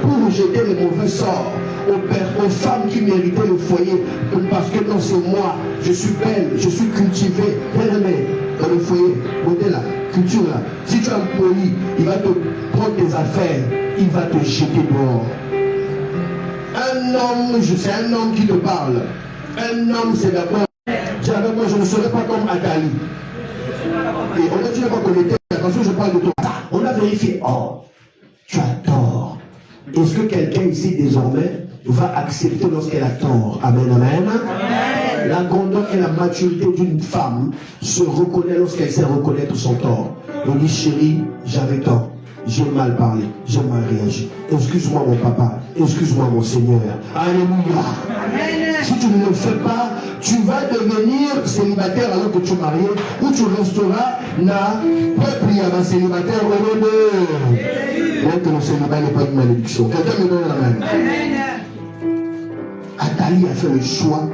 Pour jeter les mauvais sorts aux femmes qui méritaient le foyer. Parce que non, c'est moi. Je suis belle, je suis cultivée. Bien-aimée dans le foyer. Côté là, culture là. Si tu es impoli, il va te prendre tes affaires. Il va te jeter dehors. Un homme, c'est un homme qui te parle. Un homme, c'est d'abord. Moi, je ne serai pas comme Atali. Et on a dit pas qu'on était. Parce que je parle de toi. On a vérifié. Oh, tu as tort. Est-ce que quelqu'un ici désormais va accepter lorsqu'elle a tort? Amen, amen. Amen. La grandeur et la maturité d'une femme se reconnaît lorsqu'elle sait reconnaître son tort. On dit chérie, j'avais tort. J'ai mal parlé, j'ai mal réagi. Excuse-moi mon papa, excuse-moi mon Seigneur. Alléluia. Amen. Si tu ne le fais pas, tu vas devenir célibataire alors que tu es marié, ou tu resteras na peuple à ma célibataire au nom de. Donc le célibat n'est pas une malédiction. Quelqu'un me donne la main. Athalie a fait le choix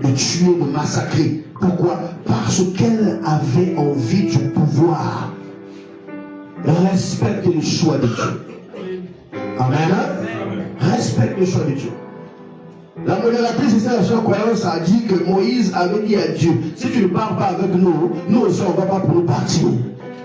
de tuer, de massacrer. Pourquoi? Parce qu'elle avait envie du pouvoir. Respecte le choix de Dieu. Amen. Respecte le choix de Dieu. La modératrice ici, la soeur croyance a dit que Moïse avait dit à Dieu, si tu ne pars pas avec nous, nous aussi on ne va pas pour nous partir.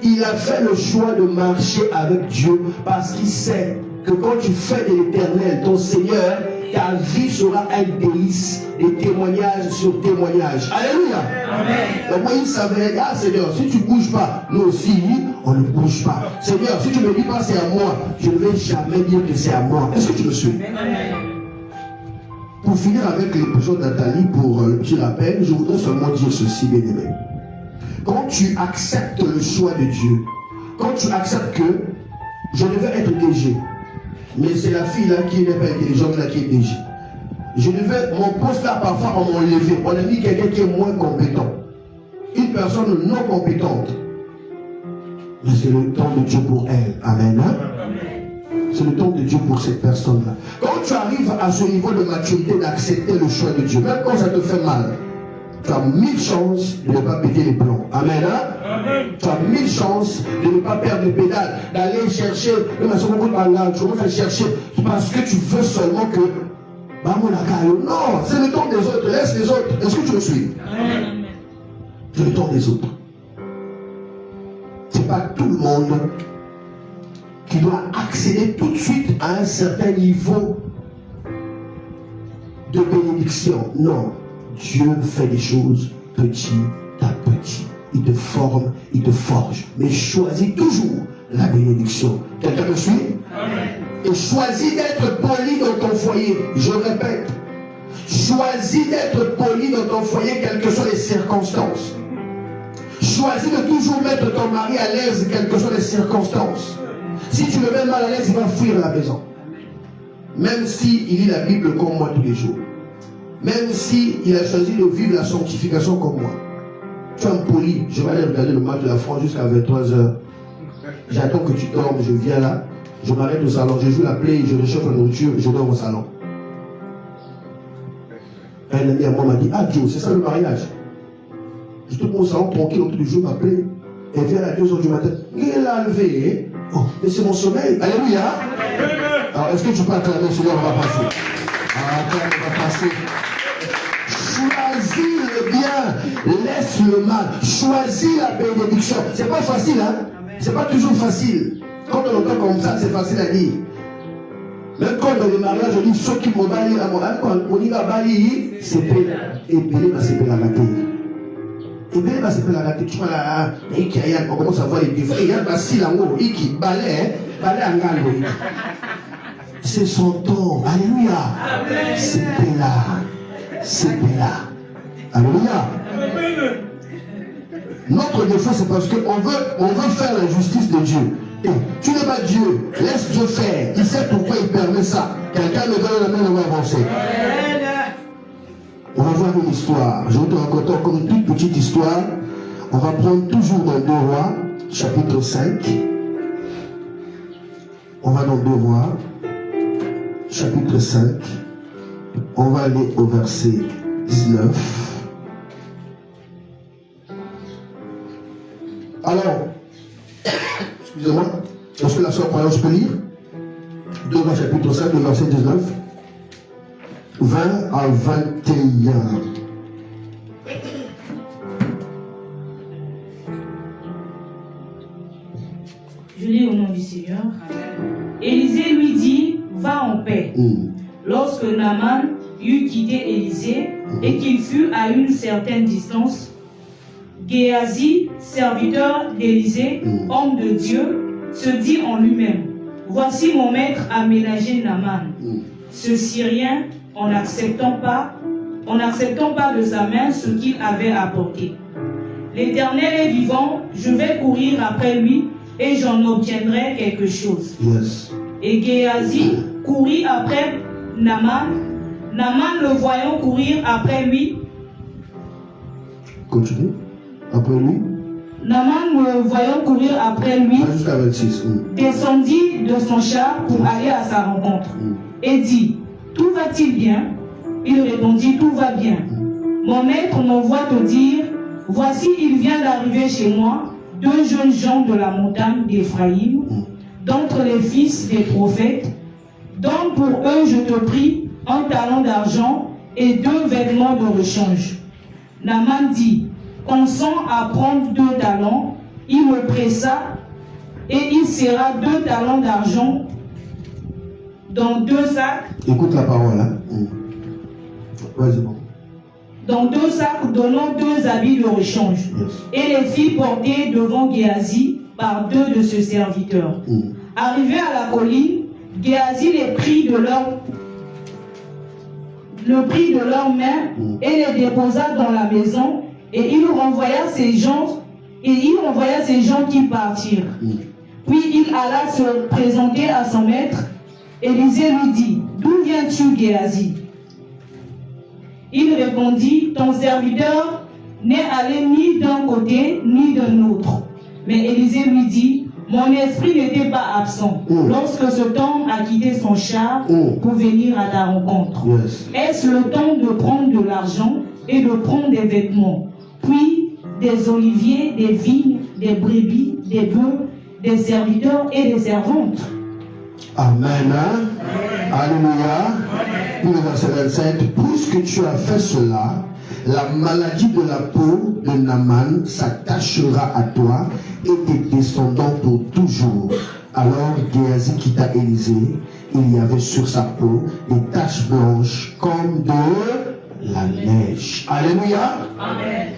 Il a fait le choix de marcher avec Dieu parce qu'il sait que quand tu fais de l'Éternel ton Seigneur, ta vie sera un délice, des témoignages sur témoignages. Alléluia. Amen. Donc Moïse savait, ah Seigneur, si tu ne bouges pas, nous aussi, on ne bouge pas. Seigneur, si tu ne me dis pas c'est à moi, je ne vais jamais dire que c'est à moi. Est-ce que tu me suis? Amen. Pour finir avec l'épisode d'Athalie, pour le petit rappel, je voudrais seulement dire ceci, bien aimé. Quand tu acceptes le choix de Dieu, quand tu acceptes que je devais être DG, mais c'est la fille là qui n'est pas intelligente là qui est DG. Mon poste là parfois on m'a levé, on a mis quelqu'un qui est moins compétent. Une personne non compétente. Mais c'est le temps de Dieu pour elle. Amen. C'est le temps de Dieu pour cette personne-là. Quand tu arrives à ce niveau de maturité d'accepter le choix de Dieu, même quand ça te fait mal, tu as 1000 chances de ne pas péter les plombs. Amen. Tu as 1000 chances de ne pas perdre les pédales, d'aller chercher, tu commences à chercher parce que tu veux seulement que non, c'est le temps des autres, laisse les autres. Est-ce que tu me suis? C'est le temps des autres. C'est pas tout le monde qui doit accéder tout de suite à un certain niveau de bénédiction. Non, Dieu fait des choses petit à petit. Il te forme, il te forge. Mais choisis toujours la bénédiction. Quelqu'un me suit? Amen. Et choisis d'être poli dans ton foyer. Je répète, choisis d'être poli dans ton foyer, quelles que soient les circonstances. Choisis de toujours mettre ton mari à l'aise, quelles que soient les circonstances. Si tu le mets mal à l'aise, il va fuir la maison. Même s'il lit la Bible comme moi tous les jours. Même s'il a choisi de vivre la sanctification comme moi. Tu es impoli. Je vais aller regarder le match de la France jusqu'à 23h. J'attends que tu dormes, je viens là. Je m'arrête au salon, je joue la play, je réchauffe la nourriture, je dors au salon. Un ami à moi m'a dit, ah Joe, c'est ça le mariage. Je te prends au salon tranquille, autour du jour, ma play. Et vient à 2h du matin. Il est là levé. Oh, mais c'est mon sommeil. Alléluia. Alors, est-ce que tu peux acclamer? Seigneur, on va passer. On va passer. Choisis le bien, laisse le mal. Choisis la bénédiction. C'est pas facile, hein? C'est pas toujours facile. Quand on entend comme ça, c'est facile à dire. Même quand dans les mariages, on dit ceux qui m'ont bali, on dit bali, c'est payé. Et payé, c'est payé la raté. Et bien, c'est payé la raté. Tu vois là, on commence à voir les défauts. Il y a un si là, qui balai en galgo. C'est son temps. Alléluia. C'est payé là. C'est payé là. Alléluia. Notre défaut, c'est parce qu'on veut faire la justice de Dieu. Et tu n'es pas Dieu. Laisse Dieu faire. Il sait pourquoi il permet ça. Quelqu'un me donne la main, on va avancer. On va voir une histoire. Je vais te raconter encore une toute petite histoire. On va prendre toujours dans 2 Rois, chapitre 5. On va dans 2 Rois, chapitre 5. On va aller au verset 19. Alors, excusez-moi, est-ce que la soeur croyance peut lire 2 Rois, chapitre 5, le verset 19, 20 à 21. Je lis au nom du Seigneur. Élisée lui dit, va en paix. Lorsque Naaman eut quitté Élisée et qu'il fut à une certaine distance, Géasi, serviteur d'Élisée, homme de Dieu, se dit en lui-même, voici mon maître a ménagé Naaman, ce Syrien, en n'acceptant pas de sa main ce qu'il avait apporté. L'Éternel est vivant, je vais courir après lui et j'en obtiendrai quelque chose. Yes. Et Géasi courut après Naaman. Naaman le voyant courir après lui. Continue. Après lui. Naaman le voyant courir après lui. Jusqu'à 26. Descendit de son char pour aller à sa rencontre. Et dit, tout va-t-il bien? Il répondit, tout va bien. Mon maître m'envoie te dire, voici il vient d'arriver chez moi 2 jeunes gens de la montagne d'Éphraïm, d'entre les fils des prophètes. Donne pour eux, je te prie, 1 talent d'argent et 2 vêtements de rechange. Naaman dit, consent à prendre 2 talents. Il le pressa et il serra 2 talents d'argent dans 2 sacs. Écoute la parole, hein. Vas-y, bon. Dans 2 sacs donnant 2 habits de rechange. Yes. Et les filles portées devant Géasi par 2 de ses serviteurs. Arrivés à la colline, Géasi les prit de leurs mains et les déposa dans la maison, et il renvoya ces gens qui partirent. Puis il alla se présenter à son maître. Élisée lui dit, d'où viens-tu, Géasi? Il répondit, ton serviteur n'est allé ni d'un côté ni d'un autre. Mais Élisée lui dit, mon esprit n'était pas absent lorsque cet homme a quitté son char pour venir à ta rencontre. Yes. Est-ce le temps de prendre de l'argent et de prendre des vêtements, puis des oliviers, des vignes, des brebis, des bœufs, des serviteurs et des servantes? Amen. Alléluia. Puis le verset 27. Puisque tu as fait cela, la maladie de la peau de Naaman s'attachera à toi et tes descendants pour toujours. Alors Géasi quitta Élisée. Il y avait sur sa peau des taches blanches comme de la neige. Alléluia. Amen.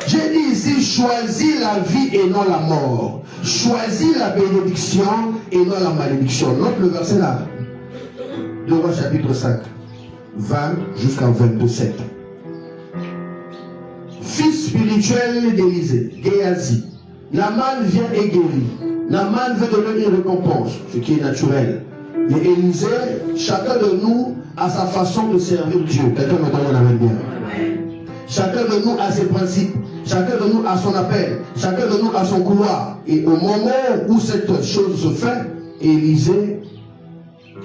J'ai dit ici, choisis la vie et non la mort. Choisis la bénédiction et non la malédiction. Note le verset là. 2 Rois chapitre 5, 20 jusqu'à 27. Fils spirituel d'Élisée, Géasi. Naaman vient et guérit. Naaman veut donner une récompense, ce qui est naturel. Mais Élisée, chacun de nous a sa façon de servir Dieu. Quelqu'un me donne un amen bien. Chacun de nous a ses principes. Chacun de nous a son appel. Chacun de nous a son couloir. Et au moment où cette chose se fait, Élisée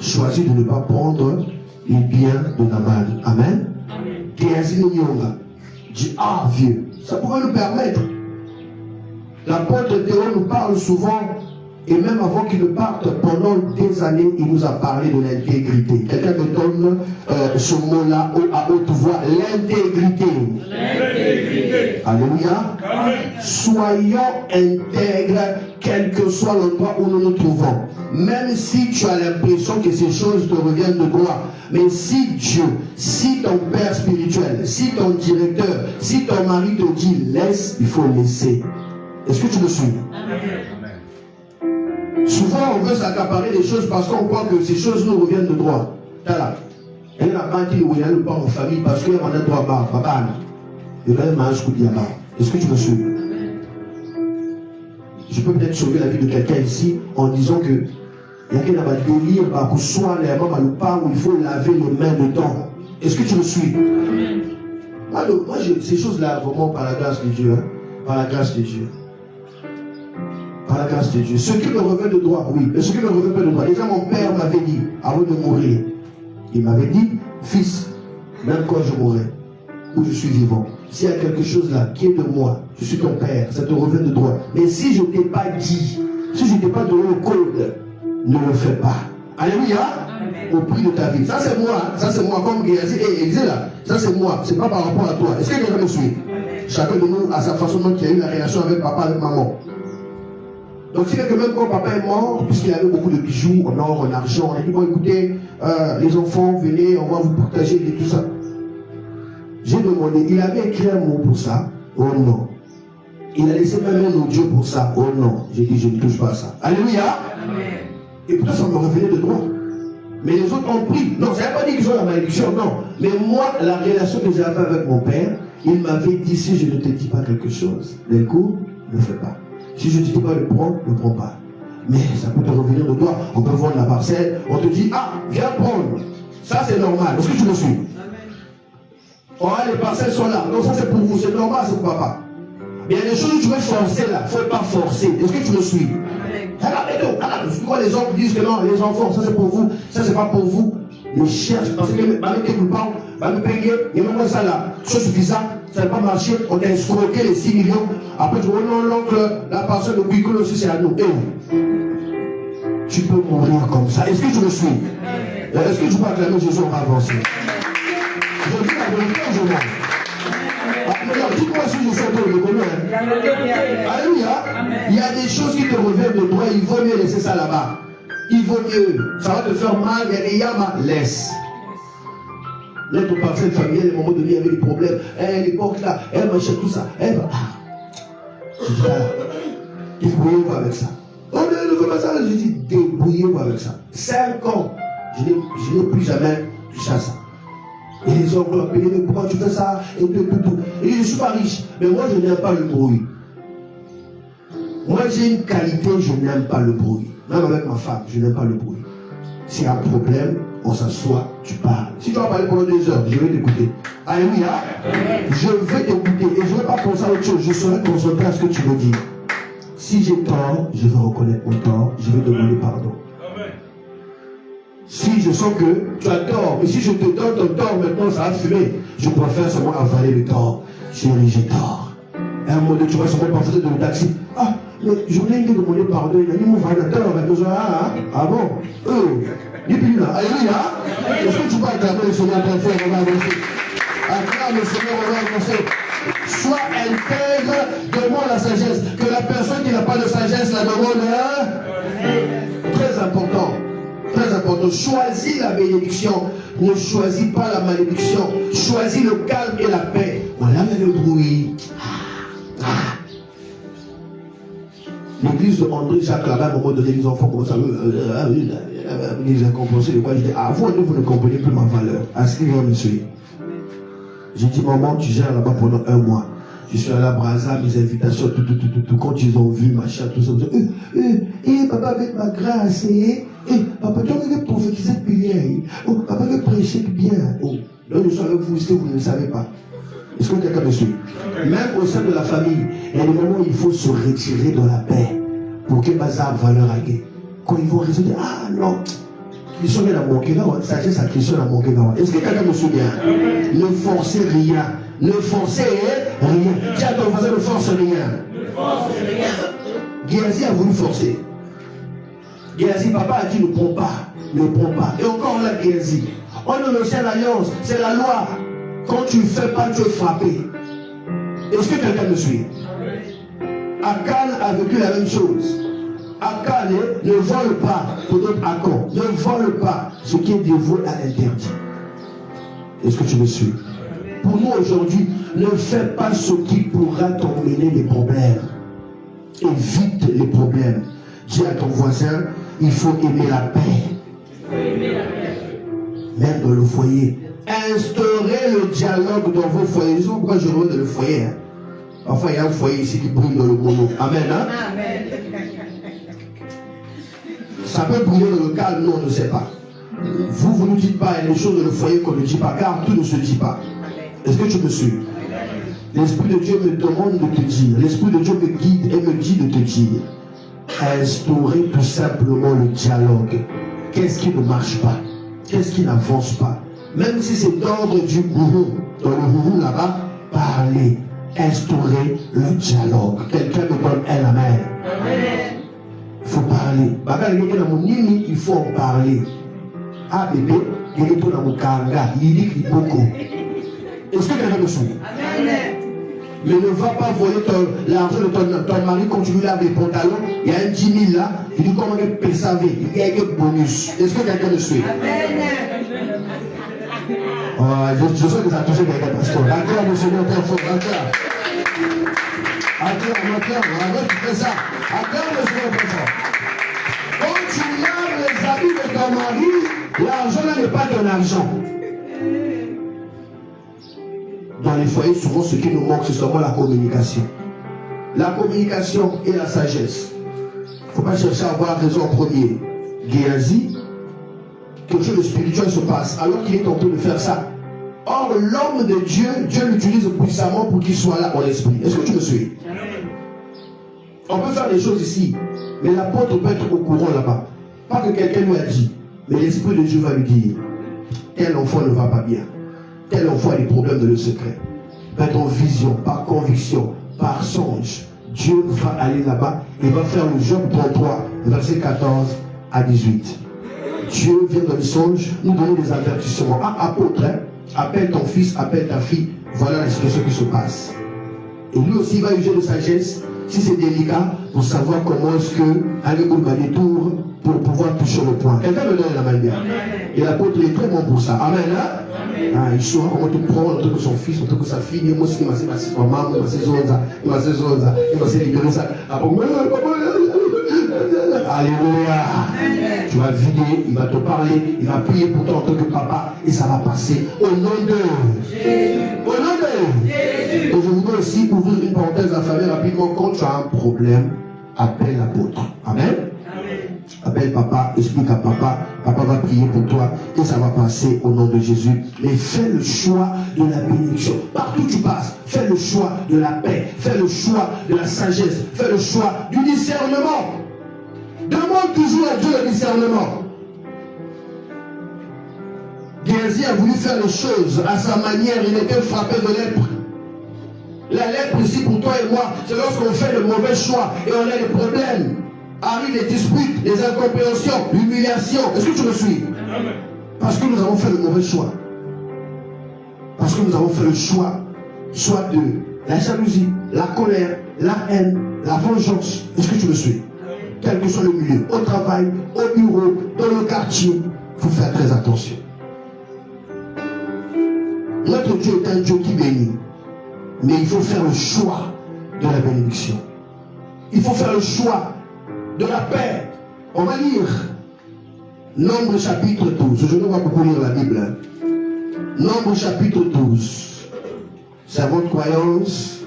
choisit de ne pas prendre les biens de Naaman. Amen. Géasi Nyonga dit, ah vieux, ça pourrait nous permettre. L'apôtre Théo nous parle souvent, et même avant qu'il ne parte, pendant des années, il nous a parlé de l'intégrité. Quelqu'un me donne ce mot-là à haute voix, l'intégrité. L'intégrité. Alléluia. Amen. Soyons intègres, quel que soit l'endroit où nous nous trouvons. Même si tu as l'impression que ces choses te reviennent de droit. Mais si Dieu, si ton père spirituel, si ton directeur, si ton mari te dit laisse, il faut laisser. Est-ce que tu me suis? Amen. Souvent, on veut s'accaparer des choses parce qu'on croit que ces choses nous reviennent de droit. Voilà. Il n'y a pas qui ne pas en famille parce qu'on a droit à papa. Est-ce que tu me suis? Je peux peut-être sauver la vie de quelqu'un ici en disant que il y a quelqu'un qui va délire pour soit les mamans le pas où il faut laver les mains dedans. Est-ce que tu me suis? Moi, ces choses-là, vraiment par la grâce de Dieu. Hein? Par la grâce de Dieu. Par la grâce de Dieu. Ce qui me revient de droit, oui. Et ce qui me revient pas de droit. Déjà, mon père m'avait dit, avant de mourir, il m'avait dit, fils, même quand je mourrai, ou je suis vivant, s'il y a quelque chose là qui est de moi, je suis ton père, ça te revient de droit. Mais si je ne t'ai pas dit, si je ne t'ai pas donné le code, ne le fais pas. Alléluia. Au prix de ta vie. Ça c'est moi, comme Géasi et Élisée là. Ça c'est moi, c'est pas par rapport à toi. Est-ce que quelqu'un me suit? Chacun de nous a sa façon dont il a eu la relation avec papa, avec maman. Donc c'est que même quand papa est mort, puisqu'il avait beaucoup de bijoux en or, en argent, on a dit bon écoutez, les enfants, venez, on va vous partager et tout ça. J'ai demandé, il avait écrit un mot pour ça? Oh non. Il a laissé même un audio pour ça? Oh non. J'ai dit je ne touche pas à ça. Alléluia. Et pourtant ça me revenait de droit. Mais les autres ont pris. Non, ça n'a pas dit qu'ils ont la malédiction, non. Mais moi, la relation que j'avais avec mon père, il m'avait dit, si je ne te dis pas quelque chose, les coups, ne fais pas. Si je ne te dis pas de prendre, ne prends pas. Mais ça peut te revenir de toi. On peut vendre la parcelle, on te dit, ah, viens prendre. Ça, c'est normal. Est-ce que tu me suis? Oh, les parcelles sont là. Non, ça, c'est pour vous. C'est normal, c'est pour papa. Mais il y a des choses que tu veux forcer là. Il ne faut pas forcer. Est-ce que tu me suis? Pourquoi les hommes disent que non, les enfants, ça c'est pour vous, ça c'est pas pour vous. Ils cherchent, parce que même que vous parlez, même payer, et même ça là, chose bizarre, ça n'a pas marché, on a escroqué les 6 millions. Après tu vois, non, l'oncle, la personne, le bicole aussi c'est à nous. Et tu peux mourir comme ça. Est-ce que tu me suis? Est-ce que tu peux acclamer Jésus, on va avancer? Je dis la vérité, je mens. Dites-moi si je sais pas le bonheur. Alléluia. Il y a des choses qui te reviennent de toi, il vaut mieux laisser ça là-bas. Il vaut mieux. Ça va te faire mal, il y a laisse. Notre parcelle familiale, à un moment donné, il y avait des problèmes. L'époque là, elle machin, tout ça. Elle va. Je dis, débrouillez-vous avec ça. Oh, ne fais pas ça. Je dis, débrouillez-vous avec ça. 5 ans, je n'ai plus jamais touché à ça. Et les gens vont appeler, mais pourquoi tu fais ça? Et tout. Et je ne suis pas riche. Mais moi, je n'aime pas le bruit. Moi, j'ai une qualité, je n'aime pas le bruit. Même avec ma femme, je n'aime pas le bruit. S'il y a un problème, on s'assoit, tu parles. Si tu vas parler pendant 2 heures, je vais t'écouter. Alléluia. Je vais t'écouter et je ne vais pas penser à autre chose. Je serai concentré à ce que tu me dis. Si j'ai tort, je vais reconnaître mon tort. Je vais demander pardon. Si je sens que tu as tort, et si je te donne ton tort, maintenant ça va fumer, je préfère seulement avaler le tort. Chérie, j'ai tort. À un moment donné, tu vas seulement passer de le taxi. Ah, mais je voulais lui demander pardon. Il a dit, mon frère, ah bon? Et puis là, alléluia. Est-ce que tu peux acclamer le Seigneur très fort? On va avancer. Acclame le Seigneur, on va avancer. Sois intègre, demande la sagesse. Que la personne qui n'a pas de sagesse la demande. Très important. Très important. Choisis la bénédiction. Ne choisis pas la malédiction. Choisis le calme et la paix. Voilà le bruit. L'église de André Jacques là-bas, à un moment donné, les enfants commencent à les incomprensés. De quoi je dis, vous ne comprenez plus ma valeur. À ce qu'il va me suivre. J'ai dit, maman, tu gères là-bas pendant 1 mois. Je suis allé à Brazza, mes invitations, tout. Quand ils ont vu, machin, tout ça, papa, avec ma grâce, papa, tu vas prophétiser bien. Oh, papa, va prêcher bien. Oh, là, je suis avec vous, si vous ne le savez pas. Est-ce que quelqu'un me suit? Même au sein de la famille, il y a des moments où il faut se retirer dans la paix pour que Bazar valeur à gué. Quand ils vont résoudre, ah non, Christian a manqué là, sagesse à Christian a manqué là. Est-ce que quelqu'un me souvient? Ne forcez rien. Ne forcez rien. Dis à ton voisin, ne force rien. Ne force rien. Géasi a voulu forcer. Géasi, papa a dit ne prends pas. Ne prends pas. Et encore là, Géasi. On est dans l'ancienne alliance, c'est la loi. Quand tu ne fais pas, tu es frappé. Est-ce que quelqu'un me suit? Akan a vécu la même chose. Akan ne vole pas, peut-être Akan, ne vole pas ce qui est dévoué à l'interdit. Est-ce que tu me suis? Pour nous aujourd'hui, ne fais pas ce qui pourra t'emmener les problèmes. Évite les problèmes. Dis à ton voisin, il faut aimer la paix. Même dans le foyer. Instaurez le dialogue dans vos foyers. Je sais pas pourquoi je rentre dans le foyer. Parfois, il y a un foyer ici qui brûle dans le mono. Amen. Hein? Amen. Ça peut brûler dans le calme, nous on ne sait pas. Vous ne dites pas, il y a des choses dans le foyer qu'on ne dit pas, car tout ne se dit pas. Est-ce que tu me suis? L'Esprit de Dieu me demande de te dire. L'Esprit de Dieu me guide et me dit de te dire. instaurer tout simplement le dialogue. Qu'est-ce qui ne marche pas? Qu'est-ce qui n'avance pas? Même si c'est d'ordre du gourou, dans le gourou là-bas, parler, instaurer le dialogue. Quelqu'un me donne un amen. Il faut parler. Il faut en parler. Ah bébé, il est tout dans mon kanga, il dit qu'il beaucoup. Est-ce que quelqu'un me suit? Mais ne va pas voler l'argent de ton mari quand tu lui laves les pantalons. Il y a un 10 000 là. Il dit comment il peut savoir. Il y a un bonus. Est-ce que quelqu'un me suit? Oh, je sais que ça a touché quelqu'un, pasteur. Acclame le Seigneur très fort. Acclame, tu fais ça. Acclame le Seigneur très fort. Quand tu laves les habits de ton mari, l'argent là n'est pas ton argent. Dans les foyers, souvent, ce qui nous manque, c'est seulement la communication. La communication et la sagesse. Il ne faut pas chercher à avoir raison en premier. Géasi, quelque chose de spirituel se passe, alors qu'il est en train de faire ça. Or, l'homme de Dieu, Dieu l'utilise puissamment pour qu'il soit là en esprit. Est-ce que tu me suis? On peut faire des choses ici, mais l'apôtre peut être au courant là-bas. Pas que quelqu'un lui a dit, mais l'esprit de Dieu va lui dire, tel enfant ne va pas bien. Tel enfant a des problèmes de le secret. Par en vision, par conviction, par songe, Dieu va aller là-bas et va faire le job pour toi. Verset 14 à 18. Dieu vient dans le songe nous donner des avertissements. Ah, apôtre, hein, appelle ton fils, appelle ta fille. Voilà la situation qui se passe. Et lui aussi va user de sagesse, si c'est délicat, pour savoir comment est-ce que aller au bas des tours pour pouvoir toucher le point. Quelqu'un me donne la main bien. Et l'apôtre est très bon pour ça. Amen. Hein? Ah, il saura comment te prendre entre son fils, entre sa fille. Et moi aussi, il m'a dit, maman, il m'a dit, libérer ça. Alléluia. Tu vas vider, il va te parler, il va prier pour toi en tant que papa et ça va passer au nom de Jésus. Au nom de Jésus. Et je voudrais aussi ouvrir une parenthèse à la famille rapidement. Quand tu as un problème, appelle l'apôtre. Amen. Appelle papa, explique à papa, papa va prier pour toi et ça va passer au nom de Jésus. Mais fais le choix de la bénédiction. Partout où tu passes, fais le choix de la paix, fais le choix de la sagesse, fais le choix du discernement. Demande toujours à Dieu le discernement. Géasi a voulu faire les choses à sa manière, il était frappé de lèpre. La lèpre ici pour toi et moi, c'est lorsqu'on fait le mauvais choix et on a des problèmes. Arrivent les disputes, les incompréhensions, l'humiliation. Est-ce que tu me suis? Parce que nous avons fait le mauvais choix. Parce que nous avons fait le choix, soit de la jalousie, la colère, la haine, la vengeance. Est-ce que tu me suis? Quel que soit le milieu, au travail, au bureau, dans le quartier, il faut faire très attention. Notre Dieu est un Dieu qui bénit. Mais il faut faire le choix de la bénédiction. Il faut faire le choix de la paix. On va lire Nombre chapitre 12. Je ne vais pas beaucoup lire la Bible. Nombre chapitre 12. Servante croyance,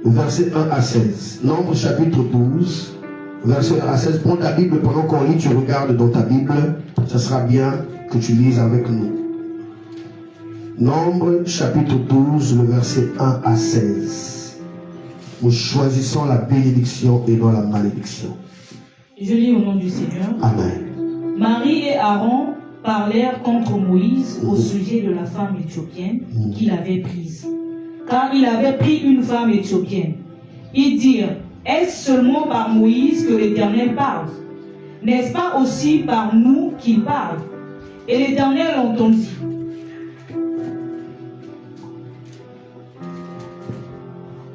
verset 1 à 16. Nombre chapitre 12, verset 1 à 16. Prends ta Bible pendant qu'on lit, tu regardes dans ta Bible. Ça sera bien que tu lises avec nous. Nombre chapitre 12, le verset 1 à 16. Nous choisissons la bénédiction et non la malédiction. Je lis au nom du Seigneur. Amen. Marie et Aaron parlèrent contre Moïse au sujet de la femme éthiopienne qu'il avait prise. Car il avait pris une femme éthiopienne. Ils dirent, est-ce seulement par Moïse que l'Éternel parle? N'est-ce pas aussi par nous qu'il parle? Et l'Éternel entendit.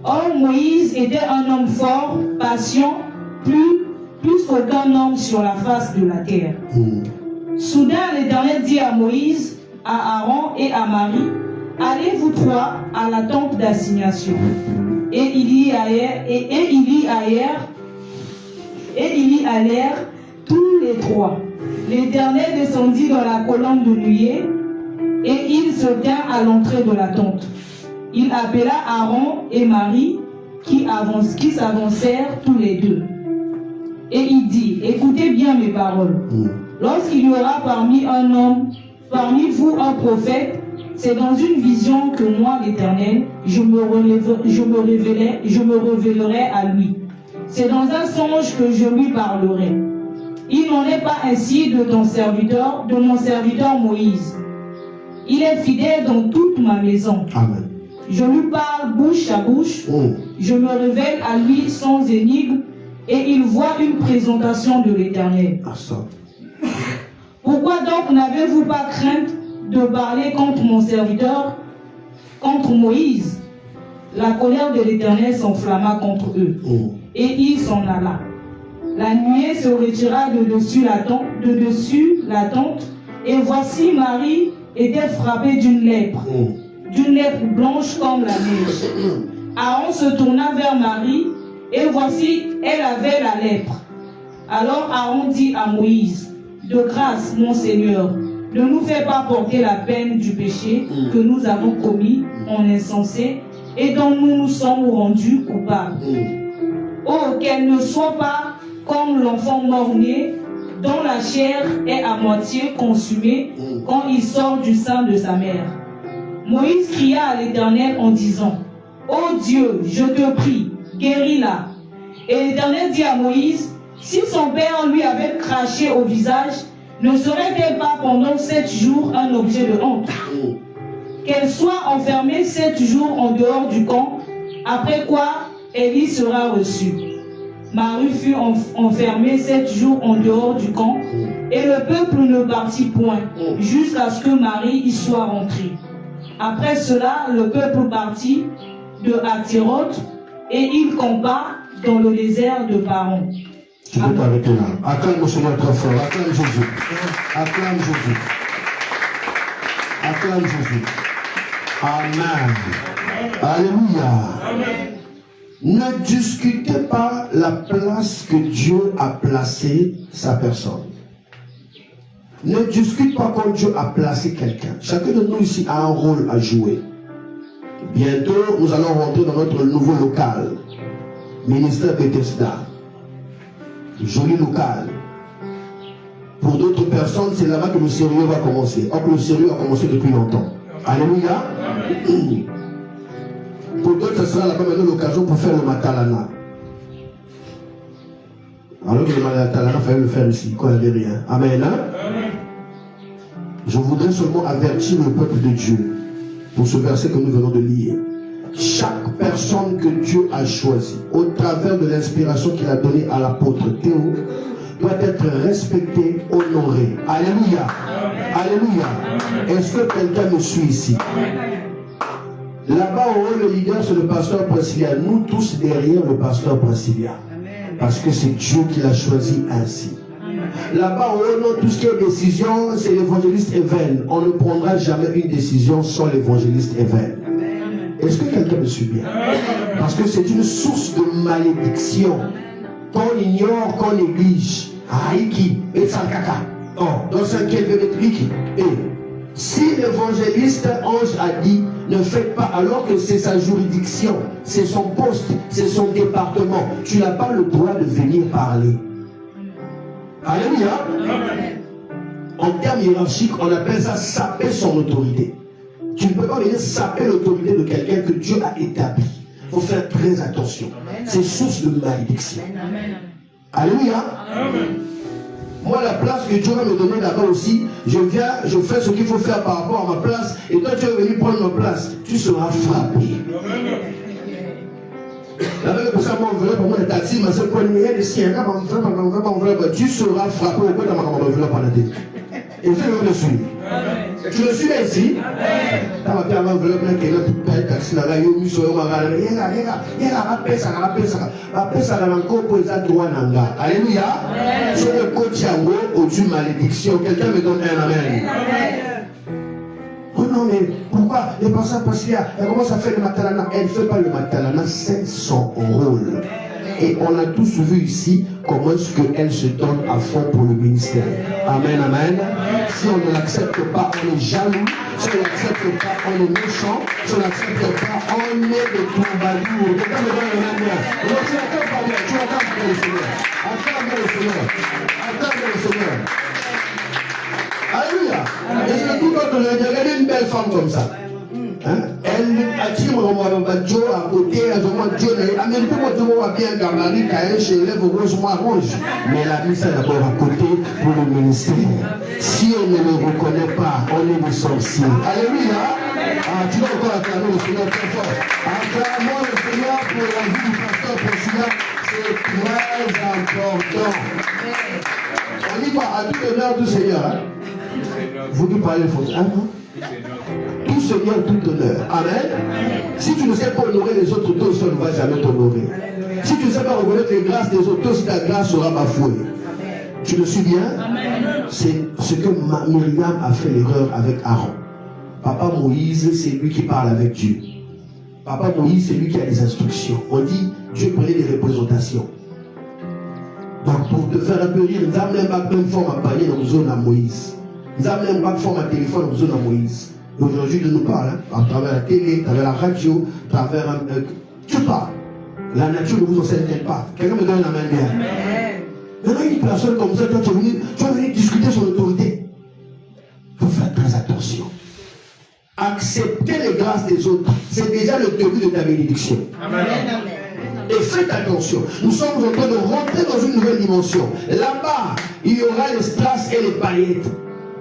Or Moïse était un homme fort, patient, plus qu'aucun homme sur la face de la terre. Soudain l'Éternel dit à Moïse, à Aaron et à Marie, allez vous trois à la tente d'assignation. Et ils y allèrent tous les trois. L'Éternel descendit dans la colonne de nuée et il se tint à l'entrée de la tente. Il appela Aaron et Marie qui s'avancèrent tous les deux. Et il dit, écoutez bien mes paroles. Lorsqu'il y aura parmi vous un prophète, c'est dans une vision que moi, l'Éternel, je me révélerai à lui. c'est dans un songe que je lui parlerai. Il n'en est pas ainsi de mon serviteur Moïse. Il est fidèle dans toute ma maison. Amen. Je lui parle bouche à bouche. Je me révèle à lui sans énigme et il voit une présentation de l'Éternel. Pourquoi donc n'avez-vous pas crainte de parler contre mon serviteur, contre Moïse? La colère de l'Éternel s'enflamma contre eux et il s'en alla. La nuée se retira de dessus la tente et voici Marie était frappée d'une lèpre blanche comme la neige. Aaron se tourna vers Marie et voici elle avait la lèpre. Alors Aaron dit à Moïse, de grâce mon Seigneur, ne nous fais pas porter la peine du péché que nous avons commis en insensé et dont nous nous sommes rendus coupables. Oh, qu'elle ne soit pas comme l'enfant mort-né dont la chair est à moitié consumée quand il sort du sein de sa mère. Moïse cria à l'Éternel en disant, ô Dieu, je te prie, guéris-la. Et l'Éternel dit à Moïse, si son père lui avait craché au visage, ne serait-elle pas pendant 7 jours un objet de honte? Qu'elle soit enfermée 7 jours en dehors du camp, après quoi Élie sera reçue. Marie fut enfermée 7 jours en dehors du camp, et le peuple ne partit point, jusqu'à ce que Marie y soit rentrée. Après cela, le peuple partit de Hathiroth, et il campa dans le désert de Paran. Tu peux t'arrêter là. Acclame le Seigneur très fort. Acclame Jésus. Acclame Jésus. Acclame Jésus. Amen. Alléluia. Amen. Ne discutez pas la place que Dieu a placée sa personne. Ne discute pas quand Dieu a placé quelqu'un. Chacun de nous ici a un rôle à jouer. Bientôt, nous allons rentrer dans notre nouveau local. Ministère Bethesda. Joli local. Pour d'autres personnes, c'est là-bas que le sérieux va commencer. Or, le sérieux a commencé depuis longtemps. Alléluia. Pour d'autres, ce sera là-bas maintenant l'occasion pour faire le matalana. Alors que le matalana, il fallait le faire ici, quand il n'y avait rien. Amen. Hein? Je voudrais seulement avertir le peuple de Dieu pour ce verset que nous venons de lire. Chaque personne que Dieu a choisie, au travers de l'inspiration qu'il a donnée à l'apôtre Théo, doit être respectée, honorée. Alléluia. Alléluia. Est-ce que quelqu'un me suit ici? Là-bas, au haut, le leader, c'est le pasteur Princilia. Nous tous derrière le pasteur Princilia. Parce que c'est Dieu qui l'a choisi ainsi. Là-bas, au haut, non, tout ce qui est décision, c'est l'évangéliste Even. On ne prendra jamais une décision sans l'évangéliste Even. Est-ce que quelqu'un me suit bien? Parce que c'est une source de malédiction qu'on ignore, qu'on néglige. Aïki, et Sankaka. Dans 5e Vénétrique. Et si l'évangéliste Ange a dit, ne faites pas, alors que c'est sa juridiction, c'est son poste, c'est son département, tu n'as pas le droit de venir parler. Alléluia. En termes hiérarchiques, on appelle ça saper son autorité. Tu ne peux pas venir saper l'autorité de quelqu'un que Dieu a établi. Il faut faire très attention. C'est source de malédiction. Alléluia. Moi, la place que Dieu va me donner là-bas aussi, je viens, je fais ce qu'il faut faire par rapport à ma place, et toi tu vas venir prendre ma place, tu seras frappé. Là-bas, pour ça, moi, on veut pour moi, le taxi, ma soeur, tu seras frappé au point de ma enveloppe par la tête. Et je vais le suivre. Tu le suis là ici? Tu vas faire l'enveloppe là, qui est là, tout le taxi là, il y a eu sur le magal. Il y a rappelé ça, encore pour les droits nanga. Alléluia. Sur le coach yango, au-dessus malédiction. Quelqu'un me donne un amen. Oh non, mais pourquoi les personnes passent là? Elle commence à faire le matalana. Elle ne fait pas le matalana, c'est son rôle. Et on a tous vu ici comment est-ce qu'elle se donne à fond pour le ministère. Amen, amen. Si on ne l'accepte pas, on est jaloux. Si on ne l'accepte pas, on est méchant. Si on ne l'accepte pas, on est de troubadour. Quelqu'un me donne le même bien. Donc tu n'attends pas bien, tu n'attends pas bien le Seigneur. Attends bien le Seigneur. Attends bien le Seigneur. Alléluia. Est-ce que tout le monde a regardé une belle femme comme ça? Hein? Elle Elle a dit Joe à côté, elle a dit Américain, moi, bien gabarit, cahier, chez élève rose, moi rouge. Mais elle a mis ça d'abord à côté pour le ministère. Si on ne le reconnaît pas, on est des sorciers. Alléluia. Ah, tu dois encore acclamer le Seigneur très fort. Acclamons le Seigneur pour la vie du pasteur Priscilla. C'est très important. On dit quoi? À tout honneur du Seigneur. Hein? Vous qui parlez faux. Hein? Tout Seigneur, tout honneur. Amen. Si tu ne sais pas honorer les autres, toi seul ne vas jamais t'honorer. Si tu ne sais pas reconnaître les grâces des autres, toi aussi ta grâce sera bafouée. Tu me suis bien? C'est ce que Myriam a fait l'erreur avec Aaron. Papa Moïse, c'est lui qui parle avec Dieu. Papa Moïse, c'est lui qui a des instructions. On dit, Dieu prenait des représentations. Donc, pour te faire un peu rire, nous avons pas même forme à parler dans la zone à Moïse. Nous avons pas forme à téléphone dans la zone à Moïse. Et aujourd'hui, Dieu nous parle, hein, à travers la télé, à travers la radio, à travers un. Tu parles. La nature ne vous enseigne pas. Quelqu'un me donne la main bien. Maintenant, une personne comme ça, toi, tu vas venir discuter sur l'autorité. Il faut faire très attention. Accepter les grâces des autres, c'est déjà le début de ta bénédiction. Amen. Et faites attention, nous sommes en train de rentrer dans une nouvelle dimension. Là-bas, il y aura les strass et les paillettes.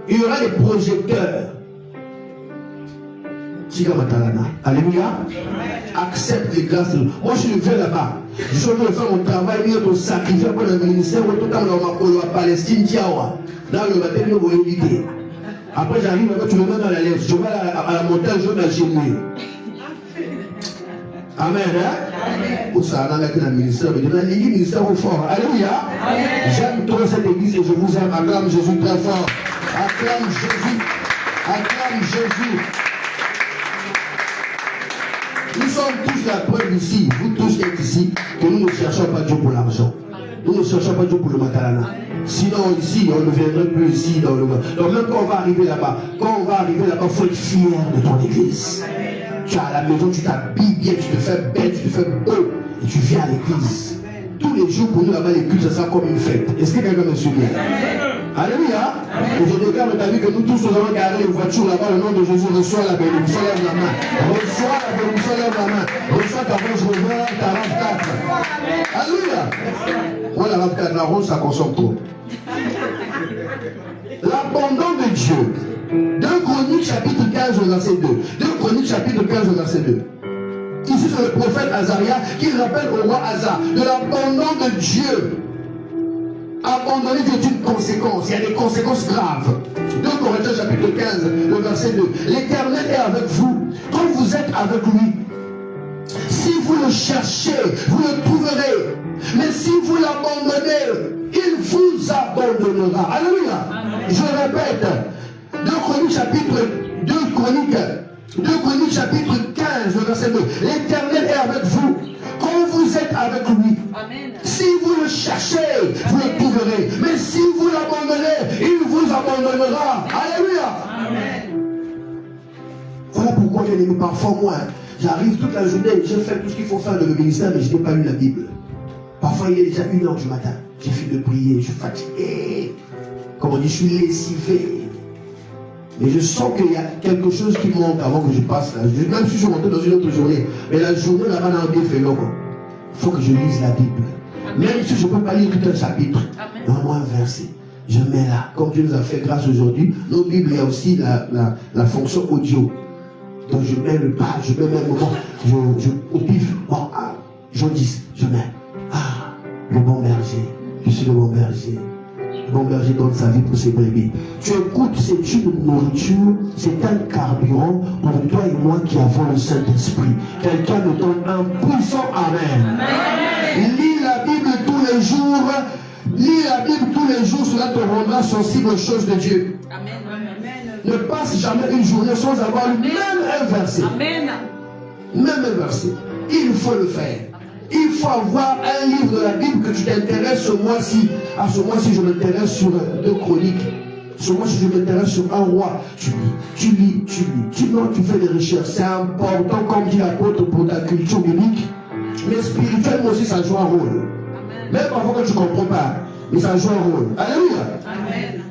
Il y aura les projecteurs. Alléluia. Accepte les grâces. Moi, je viens là-bas. Je suis en train de faire mon travail, de sacrifier pour le ministère, tout dans la Palestine, dans le matin, je vais éviter. Après, j'arrive, tu me mets dans la lèvre. Je vais à la montagne, je vais dans le génie. Amen. Hein? Pour ça, on a été dans le ministère. Mais dans l'église, ministère au fort. Alléluia. J'aime trop cette église et je vous aime. Acclame Jésus très fort. Acclame Jésus. Acclame Jésus. Nous sommes tous la preuve ici, vous tous qui êtes ici, que nous ne cherchons pas Dieu pour l'argent. Nous ne cherchons pas Dieu pour le matalana. Sinon ici, on ne viendrait plus ici dans le monde. Donc même quand on va arriver là-bas, il faut être fier de ton église. Tu es à la maison, tu t'habilles bien, tu te fais belle, tu te fais beau, et tu viens à l'église. Tous les jours pour nous là-bas, les cultes, ça sera comme une fête. Est-ce que quelqu'un me suit bien? Alléluia. Et je déclare, tu as vu que nous tous nous avons gardé les voitures là-bas, le nom de Jésus, reçois la bénédiction, lève la main. Reçois la bénédiction, lève la main. Reçois ta roche, reviens, ta RAV4. Alléluia. Moi, la RAV4, la rose, ça consomme trop. L'abandon de Dieu. 2 Chroniques chapitre 15 verset 2. 2 Chroniques chapitre 15 verset 2. Ici c'est le prophète Azaria qui rappelle au roi Asa de l'abandon de Dieu. Abandonner Dieu est une conséquence. Il y a des conséquences graves. 2 Corinthiens chapitre 15 le verset 2. L'Éternel est avec vous quand vous êtes avec lui. Si vous le cherchez, vous le trouverez. Mais si vous l'abandonnez, il vous abandonnera. Alléluia. Je répète. 2 Chroniques chapitre 15, verset 2. L'Éternel est avec vous quand vous êtes avec lui. Amen. Si vous le cherchez, vous le trouverez. Mais si vous l'abandonnez, il vous abandonnera. Alléluia. Amen. Voilà pourquoi bien aimé, parfois moi, j'arrive toute la journée, je fais tout ce qu'il faut faire de le ministère, mais je n'ai pas lu la Bible. Parfois il est déjà 1h du matin. J'ai fini de prier, je suis fatigué. Comme on dit, je suis lessivé. Mais je sens qu'il y a quelque chose qui manque avant que je passe là. Même si je suis rentré dans une autre journée. Mais la journée là-bas n'a rien fait là. Il faut que je lise la Bible. Même si je ne peux pas lire tout un chapitre. Donne-moi un verset. Je mets là. Comme Dieu nous a fait grâce aujourd'hui, nos Bibles, il y a aussi la fonction audio. Donc je mets le pas, je mets même au pif. Bon, Jean 10, je mets. Le bon berger. Je suis le bon berger. Le bon berger donne sa vie pour ses brebis. Tu écoutes, c'est une nourriture, c'est un carburant pour toi et moi qui avons le Saint-Esprit. Quelqu'un me donne un puissant Amen. Amen. Lis la Bible tous les jours. Lis la Bible tous les jours, cela te rendra sensible aux choses de Dieu. Amen. Ne passe jamais une journée sans avoir même un verset. Amen. Même un verset. Il faut le faire. Il faut avoir un livre de la Bible que tu t'intéresses ce mois-ci. À ce mois-ci, je m'intéresse sur 2 Chroniques. Ce mois-ci, je m'intéresse sur un roi. Tu lis. Tu fais des recherches. C'est important, comme dit l'apôtre, pour ta culture biblique. Mais spirituellement aussi, ça joue un rôle. Amen. Même parfois quand tu ne comprends pas, mais ça joue un rôle. Alléluia. Amen.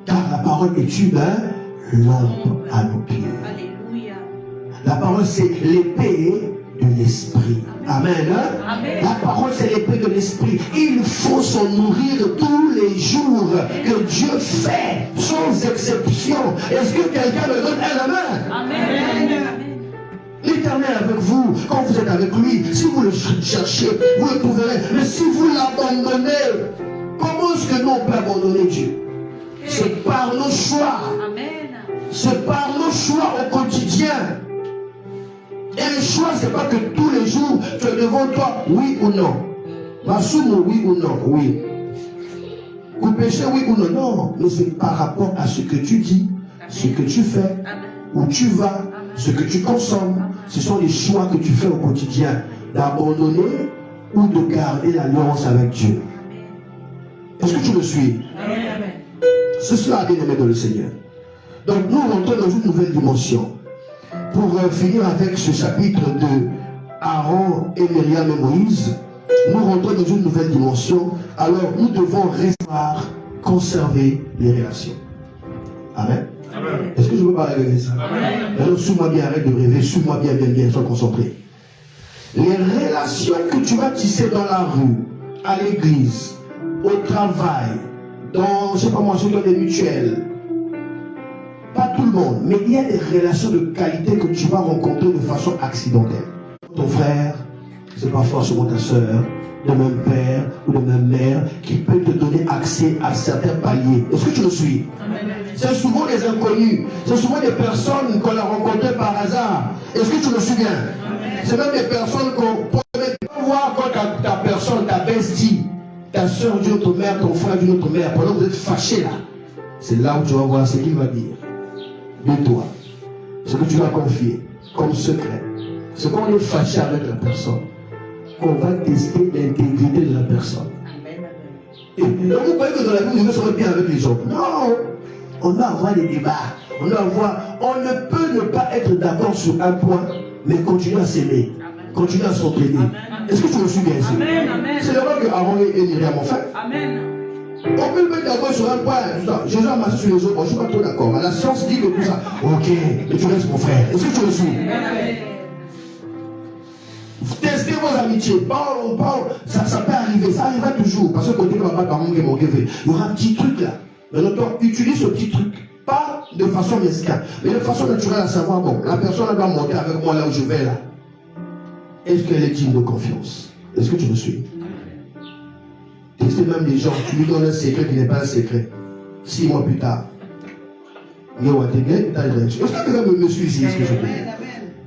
Car la parole est une lampe à nos pieds. Alléluia. La parole, c'est l'épée de l'esprit. Amen. Amen. La parole, c'est l'épée de l'esprit. Il faut s'en nourrir tous les jours que Dieu fait, sans exception. Est-ce que quelqu'un me donne un amen? Amen. L'Éternel est avec vous. Quand vous êtes avec lui, si vous le cherchez, vous le trouverez. Mais si vous l'abandonnez, comment est-ce que nous on peut abandonner Dieu? C'est par nos choix. Amen. C'est par nos choix au quotidien. Et le choix, c'est pas que tous les jours, tu es devant toi, oui ou non. Masumo, oui ou non, oui. Vous péchez, oui ou non, non. Mais c'est par rapport à ce que tu dis, ce que tu fais, où tu vas, ce que tu consommes. Ce sont les choix que tu fais au quotidien, d'abandonner ou de garder l'alliance avec Dieu. Est-ce que tu me suis? Amen. C'est cela, bien aimé dans le Seigneur. Donc nous rentrons dans une nouvelle dimension. Pour finir avec ce chapitre de Aaron et Myriam et Moïse, nous rentrons dans une nouvelle dimension. Alors nous devons rester, conserver les relations. Amen. Amen. Est-ce que je peux parler de ça? Amen. Alors suis-moi bien, arrête de rêver, suis-moi bien, sois concentré. Les relations que tu vas tisser dans la rue, à l'église, au travail, dans, je sais pas moi, sur des mutuelles, pas tout le monde, mais il y a des relations de qualité que tu vas rencontrer de façon accidentelle. Ton frère, c'est pas forcément ta soeur, de même père ou de même mère, qui peut te donner accès à certains paliers. Est-ce que tu me suis? C'est souvent des inconnus, c'est souvent des personnes qu'on a rencontrées par hasard. Est-ce que tu me suis bien? C'est même des personnes qu'on peut voir quand ta personne, ta bestie, ta soeur d'une autre mère, ton frère d'une autre mère, pendant que vous êtes fâchés là, c'est là où tu vas voir ce qu'il va dire de toi, ce que tu vas confier comme secret. C'est quand on est fâché avec la personne qu'on va tester l'intégrité de la personne. Et donc vous croyez que dans la vie vous devez se mettre bien avec les gens? Non, on doit avoir des débats, on ne peut ne pas être d'accord sur un point, mais continuer à s'aimer, continuer à s'entraider. Est-ce que tu me suis bien ici? C'est le rôle que Aaron et Myriam ont fait. Amen. On peut le mettre d'accord sur un point. Jésus a marché sur les autres. Bon, je ne suis pas trop d'accord. La science dit que tout ça. Ok, mais tu restes mon frère. Est-ce que tu me suis? Testez vos amitiés. Ça peut arriver. Ça arrivera toujours. Parce que côté que papa, par qui est manqué, il y aura un petit truc là. Mais notre utilise ce petit truc. Pas de façon mesquine, mais de façon naturelle à savoir, bon, la personne elle doit monter avec moi là où je vais là. Est-ce qu'elle est digne de confiance? Est-ce que tu me suis? Tester même des gens, tu lui donnes un secret qui n'est pas un secret. 6 mois plus tard. Est-ce que quelqu'un me suit ici? Est-ce que je peux?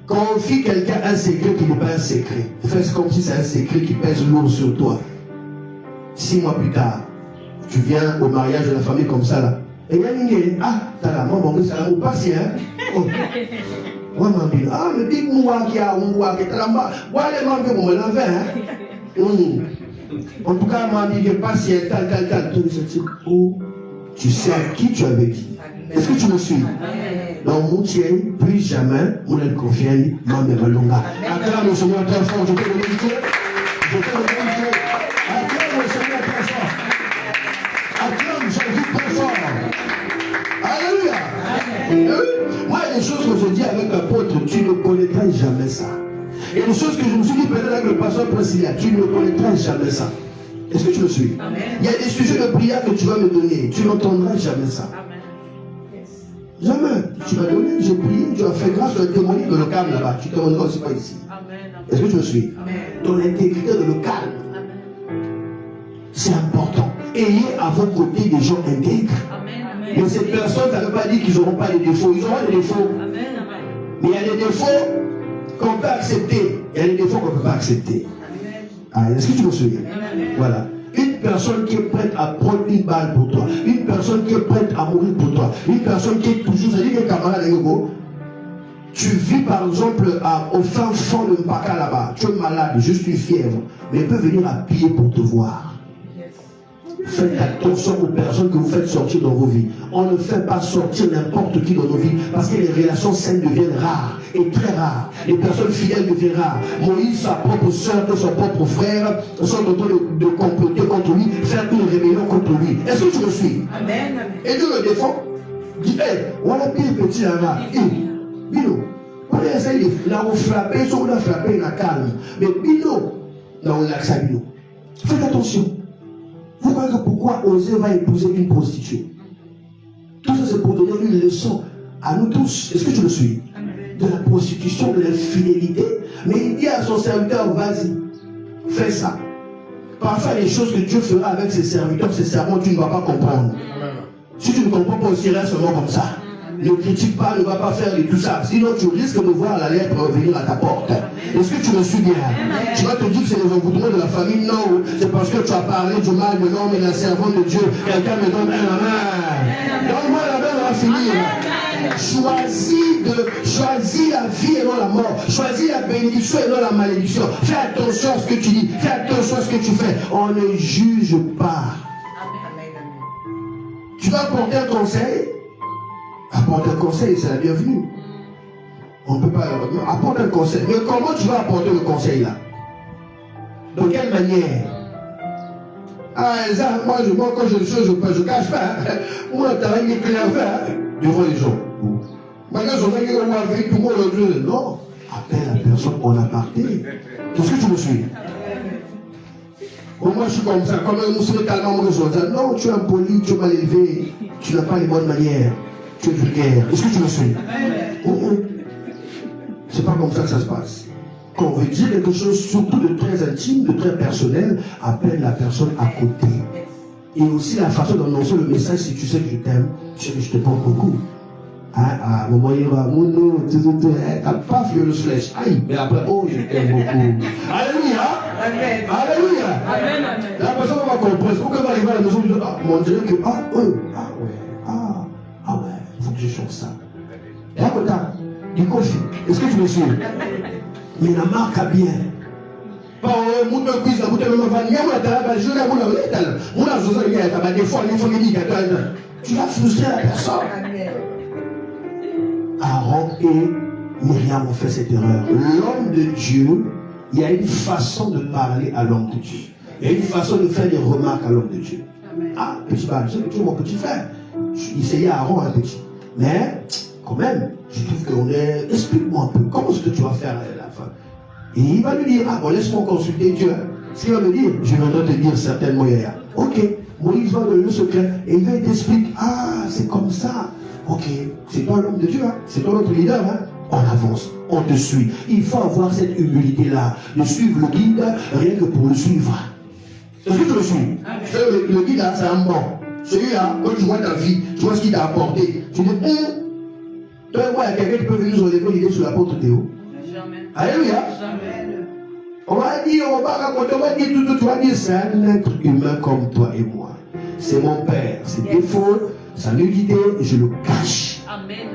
Confie quelqu'un un secret qui n'est pas un secret. Fais comme si c'est un secret qui pèse lourd sur toi. 6 mois plus tard, tu viens au mariage de la famille comme ça là. Et il y a une t'as la maman, ça l'a pas si hein. Maman dit, le big moua qui a moua qui est là bas. Voilà les mamans qui vont me laver hein. En tout cas, maman dit, pas si tal. Tu sais à qui tu avais dit. Est-ce que tu me suis? Dans mon tien, plus jamais, on ne confie maman Malonga. Acclame le Seigneur très fort, je peux le méditer. Acclame le Seigneur très fort. Acclame Jésus très fort. Alléluia. Moi, il y a des choses que je dis avec l'apôtre, tu ne connaîtras jamais ça. Il y a des choses que je me suis dit peut-être avec le pasteur Priscilla, tu ne connaîtras jamais ça. Est-ce que tu me suis? Amen. Il y a des sujets de prière que tu vas me donner, tu n'entendras jamais ça. Amen. Jamais. Tu vas donner, j'ai prié, tu as fait grâce, tu as témoigné de le calme là-bas, tu ne témoigneras aussi pas ici. Amen. Est-ce que tu me suis? Amen. Ton intégrité de le calme. C'est important. Ayez à vos côtés des gens intègres. Amen. Mais ces personnes, ça ne veut pas dire qu'ils n'auront pas des défauts. Ils auront des défauts. Amen. Mais il y a des défauts qu'on peut accepter. Il y a des défauts qu'on ne peut pas accepter. Est-ce que tu me souviens? Voilà. Une personne qui est prête à prendre une balle pour toi. Une personne qui est prête à mourir pour toi. Une personne qui est toujours, c'est-à-dire que camarade de Yogo, tu vis par exemple au fin fond de Mpaka là-bas. Tu es malade, juste une fièvre. Mais elle peut venir à pied pour te voir. Faites attention aux personnes que vous faites sortir dans vos vies. On ne fait pas sortir n'importe qui dans nos vies parce que les relations saines deviennent rares et très rares. Les personnes fidèles deviennent rares. Moïse, sa propre soeur et son propre frère sont en train de comploter contre lui, faire une rébellion contre lui. Est-ce que tu me suis? Et Dieu le défend. Dit, on a pire petit là-bas. Bino, ça, là, on frappe, on a frappé, on a calme. Mais Bino, là, on l'a ça, Bino. Faites attention. Vous croyez que pourquoi Osée va épouser une prostituée? Tout ça, c'est pour donner une leçon à nous tous. Est-ce que tu le suis? De la prostitution, de l'infidélité. Mais il dit à son serviteur, vas-y, fais ça. Parfois, les choses que Dieu fera avec ses serviteurs, ses servants, tu ne vas pas comprendre. Si tu ne comprends pas aussi, reste seulement comme ça. Ne critique pas, ne va pas faire tout ça. Sinon, tu risques de voir la lettre venir à ta porte. Est-ce que tu me suis bien? Tu vas te dire que c'est les envoûtements de la famille. Non, c'est parce que tu as parlé du mal de l'homme et la servante de Dieu. Quelqu'un me donne un main. Donne-moi la main, on va finir. Choisis la vie et non la mort. Choisis la bénédiction et non la malédiction. Fais attention à ce que tu dis. Fais attention à ce que tu fais. On ne juge pas. Tu vas apporter un conseil. Apporter un conseil, c'est la bienvenue. On ne peut pas apporter un conseil. Mais comment tu vas apporter le conseil là? De quelle manière? Ah, ça, moi quand je cache pas. Moi, tu as un clair devant les gens. Non, appelle la personne en aparté. Qu'est-ce que tu me suis? Moi, je suis comme ça. Comme un musulman tellement non, tu es impoli, tu es mal élevé, tu n'as pas les bonnes manières, tu es vulgaire. Est-ce que tu me suis? C'est pas comme ça que ça se passe. Quand on veut dire quelque chose, surtout de très intime, de très personnel, appelle la personne à côté. Et aussi la façon d'annoncer le message, si tu sais que je t'aime, tu sais que je te porte beaucoup. Ah, mon moyen va, mon nom, t'as pas fait le flèche. Aïe, mais après, oh, je t'aime beaucoup. Alléluia. Amen. Alléluia. Amen. La personne va comprendre. Pourquoi elle va arriver à la maison, je dis, ah, mon Dieu, que, ah ouais, il faut que je change ça. Et à côté, du conflit. Est-ce que tu me suis? Mais la marque a bien. Tu vas frustrer la personne. Aaron et Myriam ont fait cette erreur. L'homme de Dieu, il y a une façon de parler à l'homme de Dieu. Il y a une façon de faire des remarques à l'homme de Dieu. Ah, petit bal, c'est toujours mon petit frère. Il essayait Aaron un petit. Mais, quand même, je trouve qu'on est... Explique-moi un peu, comment est-ce que tu vas faire à la fin? Et il va lui dire, ah bon, laisse-moi consulter Dieu. Ce qu'il va me dire, je viendrai te dire certainement, Yaya. Ok, Moïse va donner le secret. Et il va t'expliquer, ah, c'est comme ça. Ok, c'est toi l'homme de Dieu, hein? C'est toi notre leader, hein? On avance, on te suit. Il faut avoir cette humilité-là, de suivre le guide, rien que pour le suivre. Est-ce que tu le suis? Le guide, là, c'est un bon. Celui-là, quand tu vois ta vie, tu vois ce qu'il t'a apporté. Tu dis, toi et moi, il y a quelqu'un qui peut venir nous relever l'idée sur l'apôtre Théo. Jamais. Alléluia. Jamais. On va dire, on va raconter, on va dire tout, tu vas dire, c'est un être humain comme toi et moi. C'est mon père, ses défauts, sa nudité, je le cache. Amen.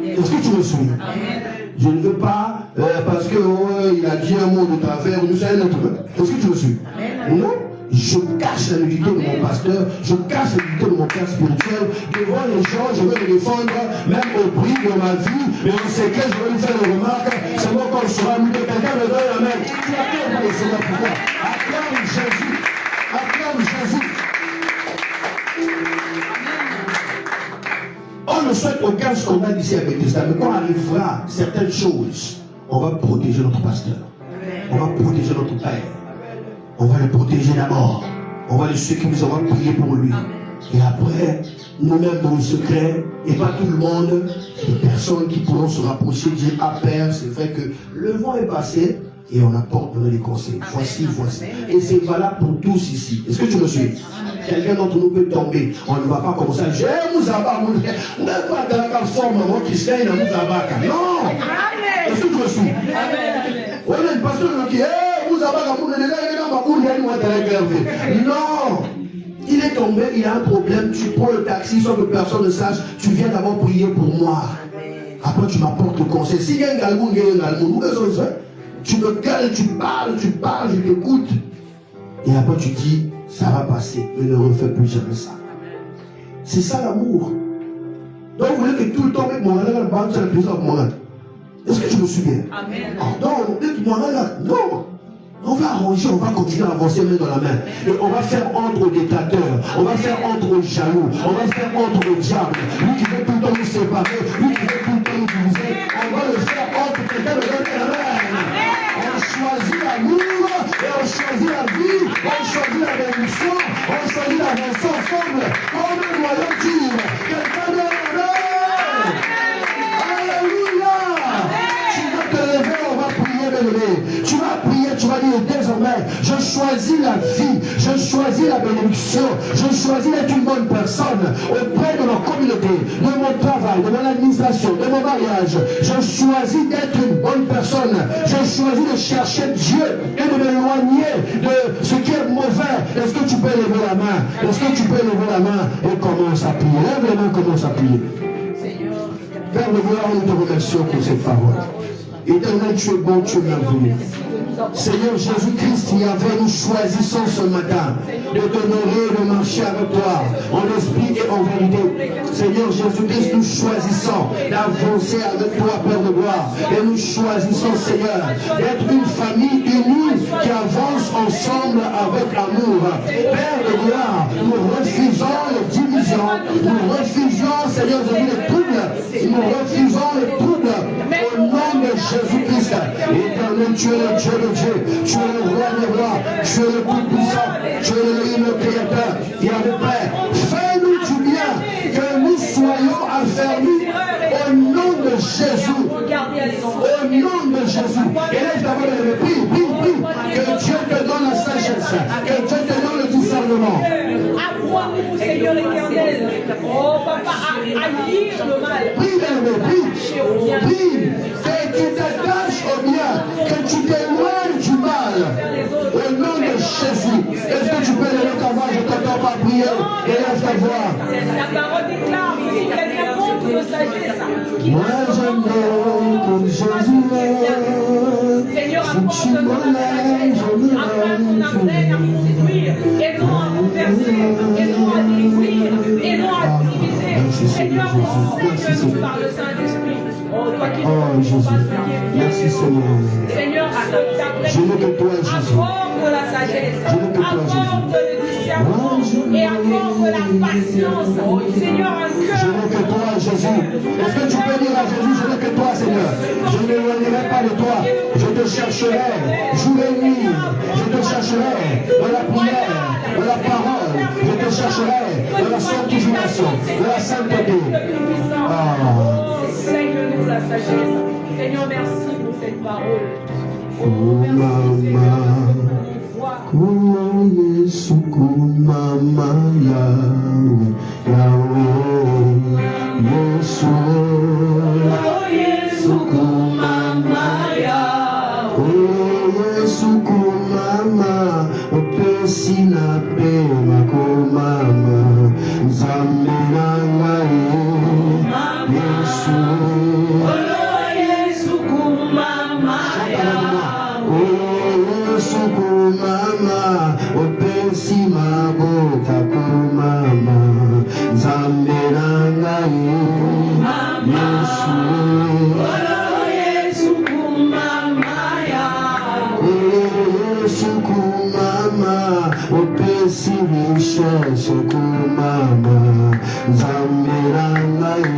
Est-ce que tu me suis? Amen. Je ne veux pas, parce qu'il a dit un mot de travers, nous sommes un être humain. Est-ce que tu me suis? Amen. Non? Je cache la nudité de mon pasteur, je cache la nudité de mon père spirituel. Devant les gens, je veux me défendre, même au prix de ma vie, mais on sait que je vais lui faire une remarque. C'est moi quand je serai nudé, quelqu'un me donne la main. Tu acclame pas le Seigneur pour toi. Acclame Jésus. Acclame Jésus. On ne souhaite aucun scandale ici à Bethesda, mais quand arrivera certaines choses, on va protéger notre pasteur. On va protéger notre père. On va le protéger d'abord. On va le sécuriser, on va prier pour lui. Et après, nous-mêmes dans le secret, et pas tout le monde, des personnes qui pourront se rapprocher, dire, ah Père, c'est vrai que le vent est passé, et on apporte les conseils. Voici. Et c'est valable pour tous ici. Est-ce que tu me suis? Quelqu'un d'entre nous peut tomber. On ne va pas commencer à dire, on n'a pas dans la forme, moi qui sais, il a Mouzabaka. Non! Est-ce que tu me suis? On a une pasteur qui dit, non, il est tombé, il a un problème, tu prends le taxi sans que personne ne sache, tu viens d'abord prier pour moi. Après tu m'apportes le conseil. S'il y a un galmou, tu me cales, tu parles, je t'écoute. Et après tu dis, ça va passer, mais ne refais plus jamais ça. C'est ça l'amour. Donc vous voulez que tout le temps, est-ce que tu me suis bien? Amen. Donc, non. On va arranger, on va continuer à avancer main dans la main. Et on va faire entre aux dictateurs, on va faire entre aux jaloux, on va faire entre aux diables. Lui qui veut tout le temps nous séparer, lui qui veut tout le temps nous diviser, on va le faire entre choisi d'avancer ensemble comme un noyau dur. Quelqu'un de l'honneur. Alléluia. Tu vas te lever, on va prier, bébé. Tu vas prier, tu vas dire désormais, je choisis la vie, je choisis la bénédiction, je choisis d'être une bonne personne auprès de ma communauté, de mon travail, de mon administration, de mon mariage. Je choisis d'être une bonne personne. Je choisis de chercher Dieu et de m'éloigner de ce qui est mauvais. Est-ce que tu peux lever la main? Est-ce que tu peux lever la main et commence à prier? Lève les mains, commence à prier. Père de gloire, nous te remercions pour cette parole. Éternel, tu es bon, tu es merveilleux. Seigneur Jésus-Christ, Yahvé, nous choisissons ce matin de t'honorer et de marcher avec toi en esprit et en vérité. Seigneur Jésus-Christ, nous choisissons d'avancer avec toi, Père de gloire. Et nous choisissons, Seigneur, d'être une famille unie qui avance ensemble avec amour. Père de gloire, nous refusons les divisions, nous refusons, Seigneur Jésus, les troubles, nous refusons les troubles au nom de Jésus-Christ. Éternel, tu es le Dieu de Dieu, tu es le roi des rois, tu es le tout-puissant, tu es le créateur, Yahvé Père. Fais-nous du bien, que nous soyons affermis au nom de Jésus. Au nom de Jésus. Élève ta voix et prie, prie, prie. Que Dieu te donne la sagesse, que Dieu te donne le discernement. Apprends-nous, Seigneur l'éternel. Oh, papa, à lire le mal. Prie, Hervé, prie. Prie. Que tu t'attaches au bien, que tu t'éloignes du mal. Au nom de Jésus. Est-ce que tu peux lever ta voix? Je t'entends pas prier. Élève ta voix. La parole déclare que si quelqu'un manque de sagesse, Moi j'aime comme Jésus. Seigneur, apporte-nous la sagesse, afin qu'on apprenne à nous séduire, et non à renverser, et non à détruire, et non à diviser. Seigneur, enseigne-nous par le Saint-Esprit. Oh, toi qui nous Jésus. Merci Seigneur. Seigneur, Je veux que toi, Jésus. apporte la sagesse, apporte le discernement et apporte la patience. Seigneur, un Je cœur. veux que toi, Jésus. Est-ce que tu peux dire à Jésus, je veux que toi, Seigneur. Je ne m'éloignerai pas de toi. Je te chercherai jour et nuit. Je te chercherai dans la prière, dans la parole. Je te chercherai dans la sanctification, dans la sainteté. Enseigne-nous la sagesse. Seigneur, merci pour cette parole. Kuma Yesu kumama Yahweh Yesu Yesu kumama Yahweh Yesu kumama opesi na pema kumama Nzambe na ngai Yesu Yesu kumama Yesu kumama opesi mabota kumama Nzambe na ngai Yesu Yesu kumama Yesu kumama opesi richesse kumama Nzambe na ngai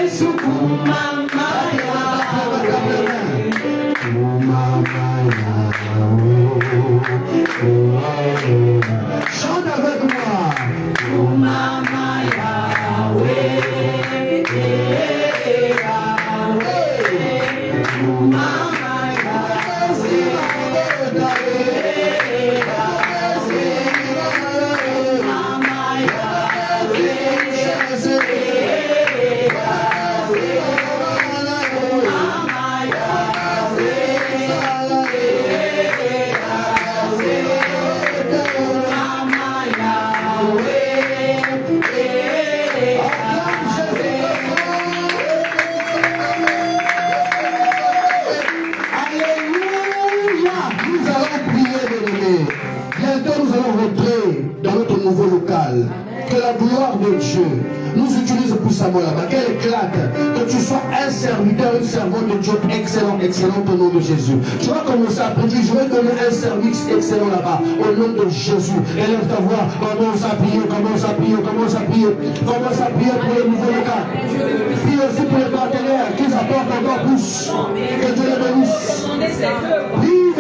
Yesu kumama chante avec moi. Mama Yahweh, Mama local. Que la gloire de Dieu nous utilise puissamment là-bas. Qu'elle éclate. Que tu sois un serviteur, une servante de Dieu excellent, excellent au nom de Jésus. Tu vas commencer à prier. Je vais donner un service excellent là-bas. Au nom de Jésus. Élève ta voix. Commence à prier, commence à prier, commence à prier. Commence à prier pour le nouveau local. Prie aussi pour les partenaires qui apportent encore plus. Que Dieu les bénisse. Prie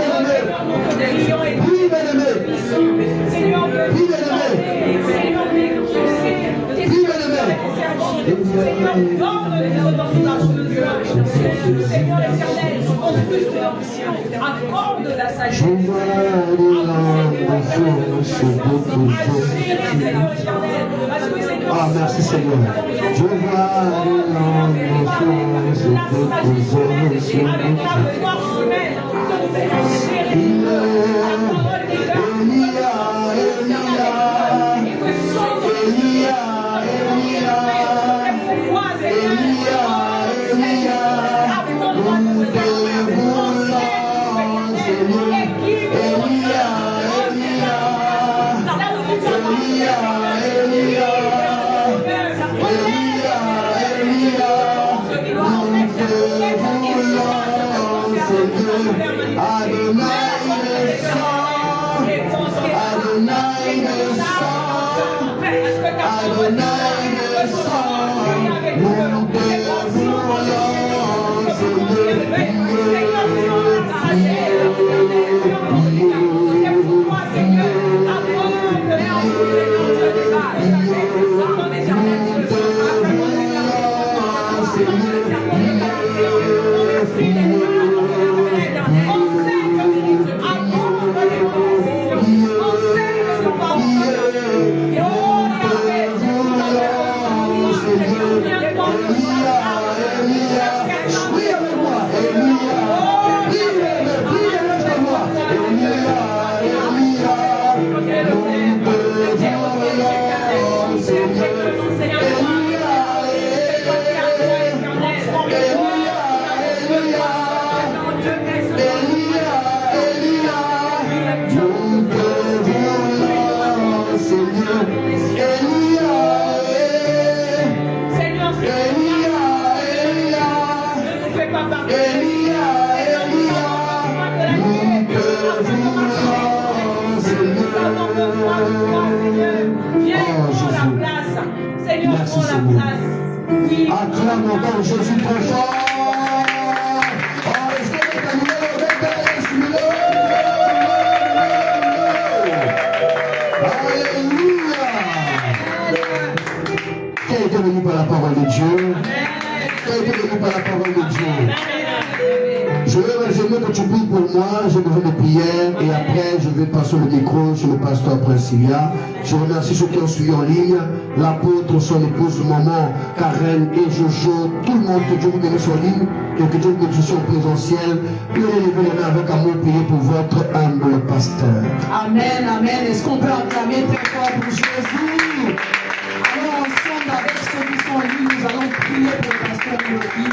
Seigneur éternel, en plus de l'ambition, accorde la sagesse. Ah, merci Seigneur. Je vois acclame encore Jésus très fort. Oh, est-ce que tu as mis Alléluia. Qui a été venu par la parole de Dieu? Qui a été venu par la parole de Dieu? J'aimerais que tu pries pour moi, j'ai besoin de prière et après je vais passer le micro sur le pasteur Princilia. Je remercie ceux qui ont suivi en ligne, l'apôtre, son épouse, maman, Karen et Jojo, tout le monde, que Dieu vous bénisse en ligne et que Dieu vous bénisse en présentiel. Pleurez les mains avec amour, priez pour votre humble pasteur. Amen, amen. Est-ce qu'on peut acclamer très fort pour Jésus? Alors ensemble avec ceux qui sont en ligne, nous allons prier pour le pasteur Murphy.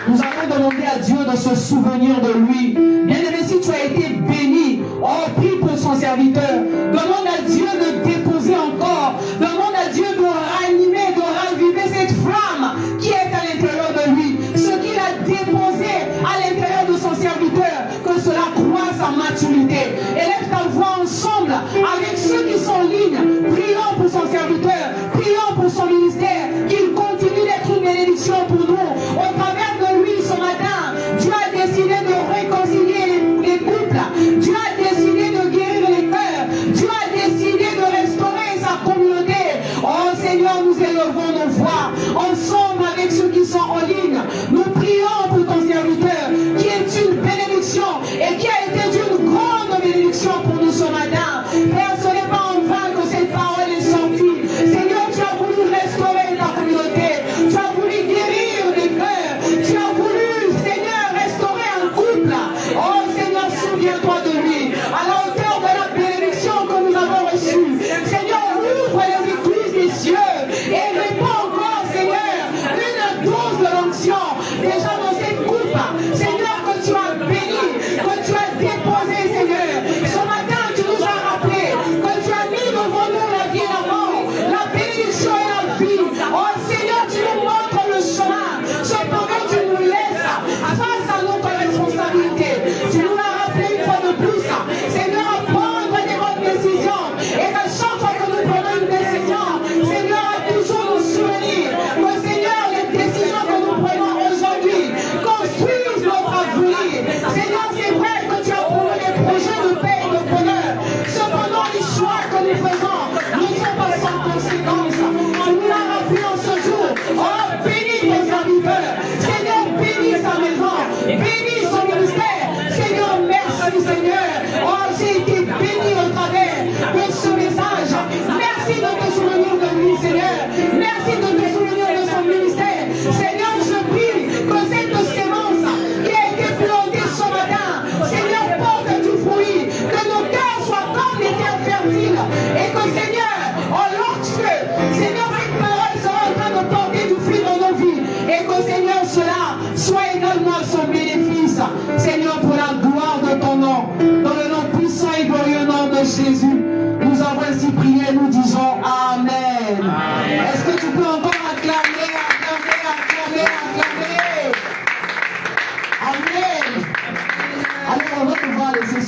Nous allons demander à Dieu de se souvenir de lui. Bien-aimé, si tu as été béni, oh, prie pour son serviteur. Demande à Dieu de déposer encore. Demande à Dieu de ranimer, de raviver cette flamme qui est à l'intérieur de lui. Ce qu'il a déposé à l'intérieur de son serviteur, que cela croisse en maturité. Élève ta voix ensemble avec ceux qui sont en ligne. Prions pour son serviteur. Prions pour son ministère. Qu'il continue d'être une bénédiction pour nous. Au travers de lui ce matin, Dieu a décidé de réconcilier les couples. Dieu a décidé de guérir les cœurs. Dieu a décidé de restaurer sa communauté. Oh Seigneur, nous élevons nos voix ensemble avec ceux qui sont en ligne. Nous prions pour ton serviteur qui est une bénédiction et qui a été d'une grande bénédiction pour nous ce matin. Père, ce n'est pas en vain que cette parole est sortie. Seigneur, tu as voulu restaurer ta communauté. Tu as voulu guérir les cœurs. Tu as voulu, Seigneur, restaurer un couple. Oh Seigneur, souviens-toi de lui. À la hauteur de la bénédiction que nous avons reçue. Seigneur, ouvre les églises des cieux et réponds encore, Seigneur, une dose de l'onction déjà dans cette coupe. Seigneur, que tu as béni, que tu as déposé, Seigneur. Ce matin, tu nous as rappelé que tu as mis devant nous la vie et la mort, la bénédiction et la vie. Oh Seigneur, tu nous montres le chemin. Cependant, tu nous laisses face à notre responsabilité. Tu nous l'as rappelé une fois de plus. Seigneur, à prendre des bonnes décisions. Et à chaque fois que nous prenons une décision, Seigneur, à toujours nous souvenir que, Seigneur, les décisions que nous prenons aujourd'hui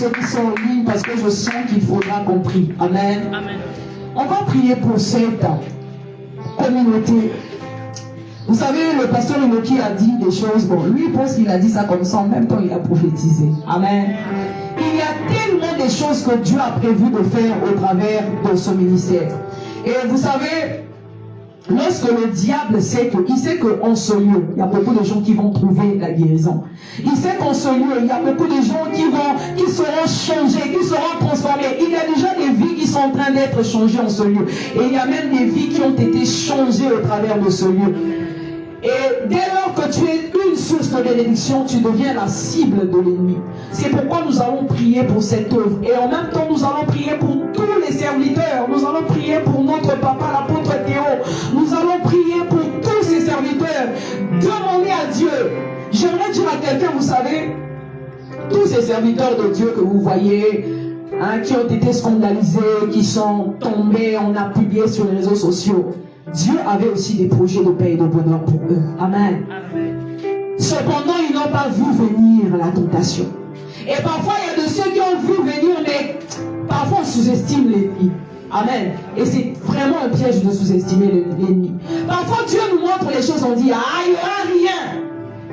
ceux qui sont en ligne parce que je sens qu'il faudra qu'on prie. Amen. Amen. On va prier pour cette communauté. Vous savez, le pasteur Enoki a dit des choses. Bon, lui, il pense qu'il a dit ça comme ça. En même temps, il a prophétisé. Amen. Il y a tellement de choses que Dieu a prévu de faire au travers de ce ministère. Et vous savez, lorsque le diable sait il sait qu'en ce lieu, il y a beaucoup de gens qui vont trouver la guérison. Il sait qu'en ce lieu, il y a beaucoup de gens qui seront changés, qui seront transformés. Il y a déjà des vies qui sont en train d'être changées en ce lieu. Et il y a même des vies qui ont été changées au travers de ce lieu. Et dès lors que tu es une source de bénédiction, tu deviens la cible de l'ennemi. C'est pourquoi nous allons prier pour cette œuvre. Et en même temps, nous allons prier pour tous les serviteurs. Nous allons prier pour notre papa, l'apôtre Théo. Nous allons prier pour tous ces serviteurs. Demandez à Dieu. J'aimerais dire à quelqu'un, vous savez, tous ces serviteurs de Dieu que vous voyez, qui ont été scandalisés, qui sont tombés, on a publié sur les réseaux sociaux. Dieu avait aussi des projets de paix et de bonheur pour eux. Amen. Cependant, ils n'ont pas vu venir la tentation. Et parfois, il y a de ceux qui ont vu venir, mais parfois on sous-estime l'ennemi. Amen. Et c'est vraiment un piège de sous-estimer l'ennemi. Parfois, Dieu nous montre les choses, on dit, ah, il n'y aura rien.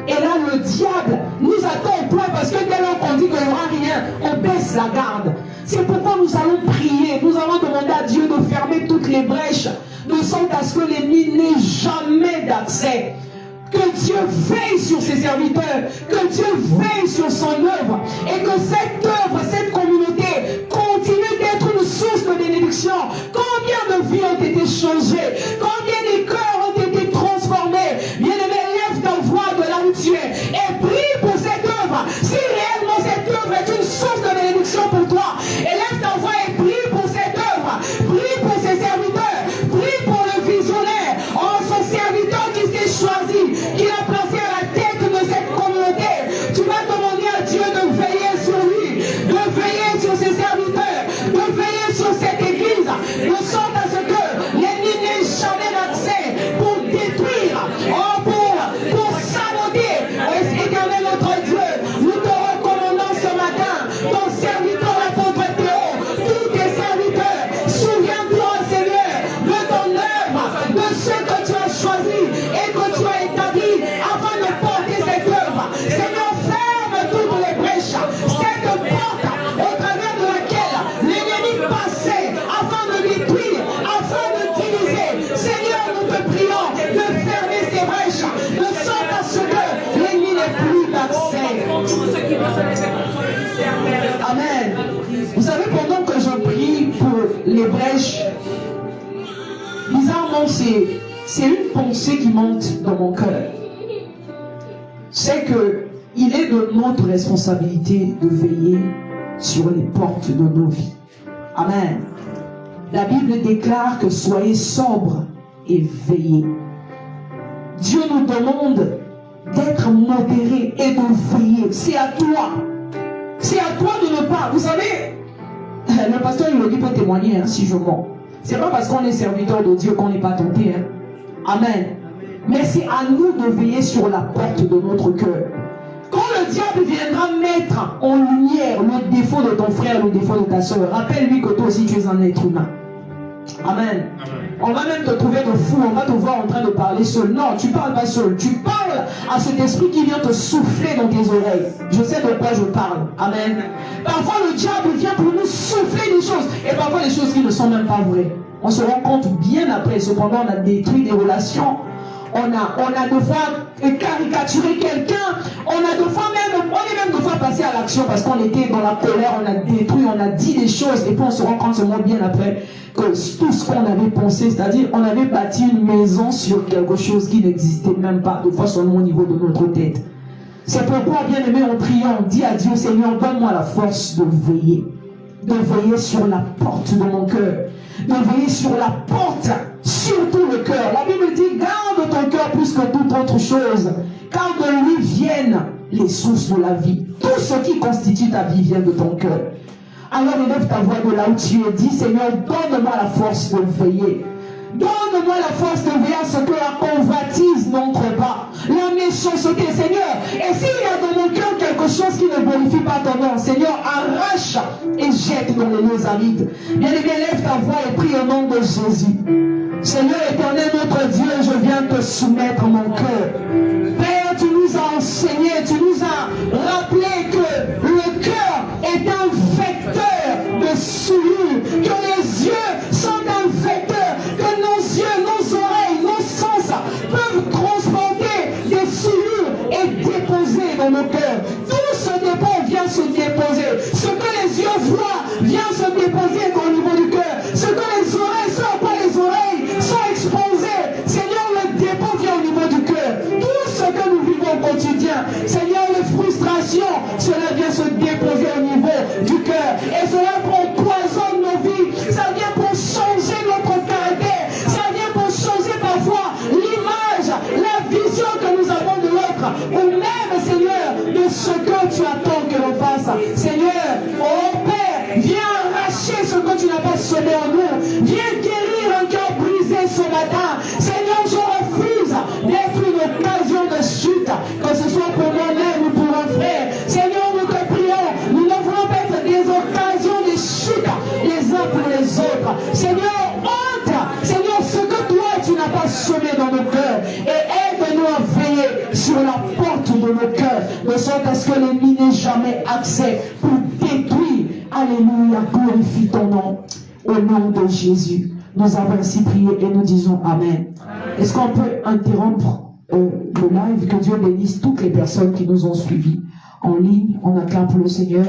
Et là, le diable nous attend au point parce que dès lors qu'on dit qu'il n'y aura rien, on baisse la garde. C'est pourquoi nous allons prier. Nous allons demander à Dieu de fermer toutes les brèches, de sorte à ce que l'ennemi n'ait jamais d'accès. Que Dieu veille sur ses serviteurs, que Dieu veille sur son œuvre, et que cette œuvre, cette communauté continue d'être une source de bénédiction. Combien de vies ont été changées, combien de cœurs ont été transformés. Bien-aimé, lève ta voix de là où tu es et prie pour cette œuvre. Si réellement cette œuvre est une source de bénédiction pour toi, élève ta voix et prie pour cette œuvre, prie pour ses serviteurs, prie pour le visionnaire, son serviteur qui s'est choisi, qui a placé à la tête de cette communauté. Tu vas demander à Dieu de veiller sur lui, de veiller sur ses serviteurs, de veiller sur cette église, de sorte à ce que l'ennemi n'ait jamais d'accès pour détruire, pour saboter. Éternel notre Dieu, nous te recommandons ce matin, ton serviteur l'apôtre Théo, tous tes serviteurs, souviens-toi Seigneur de ton œuvre, de ce que tu as choisi et que tu as établi afin de porter cette œuvre. Seigneur, ferme toutes les brèches, cette porte au travers de laquelle l'ennemi passait afin de détruire, afin de diviser. Seigneur, nous te prions de fermer ces brèches, de sorte à ce que l'ennemi n'ait plus d'accès. Amen. Vous savez, pendant que je prie pour les brèches, bizarrement, c'est une pensée qui monte dans mon cœur. C'est que il est de notre responsabilité de veiller sur les portes de nos vies. Amen. La Bible déclare que soyez sobres et veillez. Dieu nous demande d'être modérés et de veiller. C'est à toi. C'est à toi de ne pas. Vous savez, le pasteur il peut témoigner si je mens. C'est pas parce qu'on est serviteur de Dieu qu'on n'est pas tenté. Amen. Mais c'est à nous de veiller sur la porte de notre cœur. Quand le diable viendra mettre en lumière le défaut de ton frère, le défaut de ta soeur, rappelle-lui que toi aussi tu es un être humain. Amen. On va même te trouver de fou, on va te voir en train de parler seul. Non, tu ne parles pas seul. Tu parles à cet esprit qui vient te souffler dans tes oreilles. Je sais de quoi je parle. Amen. Parfois le diable vient pour nous souffler des choses. Et parfois des choses qui ne sont même pas vraies. On se rend compte bien après. Cependant, on a détruit des relations. On a de fois caricaturer quelqu'un. On est même de fois passé à l'action parce qu'on était dans la colère, on a détruit, on a dit des choses. Et puis on se rend compte seulement bien après que tout ce qu'on avait pensé, c'est-à-dire on avait bâti une maison sur quelque chose qui n'existait même pas, de fois seulement au niveau de notre tête. C'est pourquoi, bien aimé, en priant, on dit à Dieu, Seigneur, donne-moi la force de veiller sur la porte de mon cœur, de veiller sur la porte, surtout le cœur. La Bible dit, garde ton cœur plus que toute autre chose, car de lui viennent les sources de la vie. Tout ce qui constitue ta vie vient de ton cœur. Alors élève ta voix de là où tu es, dis, Seigneur, donne-moi la force de veiller. Donne-moi la force de veiller à ce que la convoitise n'entre pas, la méchanceté, Seigneur. Et s'il y a dans mon cœur quelque choses qui ne glorifient pas ton nom, Seigneur, arrache et jette dans les lieux arides. Bien-aimé, lève ta voix et prie au nom de Jésus. Seigneur éternel, notre Dieu, je viens te soumettre mon cœur. Père, tu nous as enseigné, tu nous as rappelé que le cœur est un vecteur de souillure, que les yeux sont un vecteur, que nos yeux, nos oreilles, nos sens peuvent transporter des souillures et déposer dans nos cœurs. Tout ce dépôt vient se déposer. Ce que les yeux voient vient se déposer au niveau du cœur. Ce que les oreilles sortent par les oreilles sont exposés. Seigneur, le dépôt vient au niveau du cœur. Tout ce que nous vivons au quotidien, Seigneur, les frustrations, cela vient se déposer au niveau du cœur. Et cela empoisonne nos vies. Ça vient pour changer notre caractère. Ça vient pour changer parfois l'image, la vision que nous avons de l'autre. Ou même, Seigneur, de ce que tu attends que l'on fasse. Seigneur, oh Père, viens arracher ce que tu n'as pas semé en nous. Viens guérir un cœur brisé ce matin. Seigneur, je refuse d'être une occasion de chute, que ce soit pour moi-même ou pour un frère. Seigneur, nous te prions, nous ne voulons pas être des occasions de chute les uns pour les autres. Seigneur, entre, Seigneur, ce que toi tu n'as pas semé dans nos cœurs, et aide-nous à veiller sur la porte de nos cœurs, de sorte à ce que l'ennemi n'ait jamais accès pour détruire. Alléluia, glorifie ton nom. Au nom de Jésus, nous avons ainsi prié et nous disons Amen. Est-ce qu'on peut interrompre le live? Que Dieu bénisse toutes les personnes qui nous ont suivis en ligne. On acclame pour le Seigneur.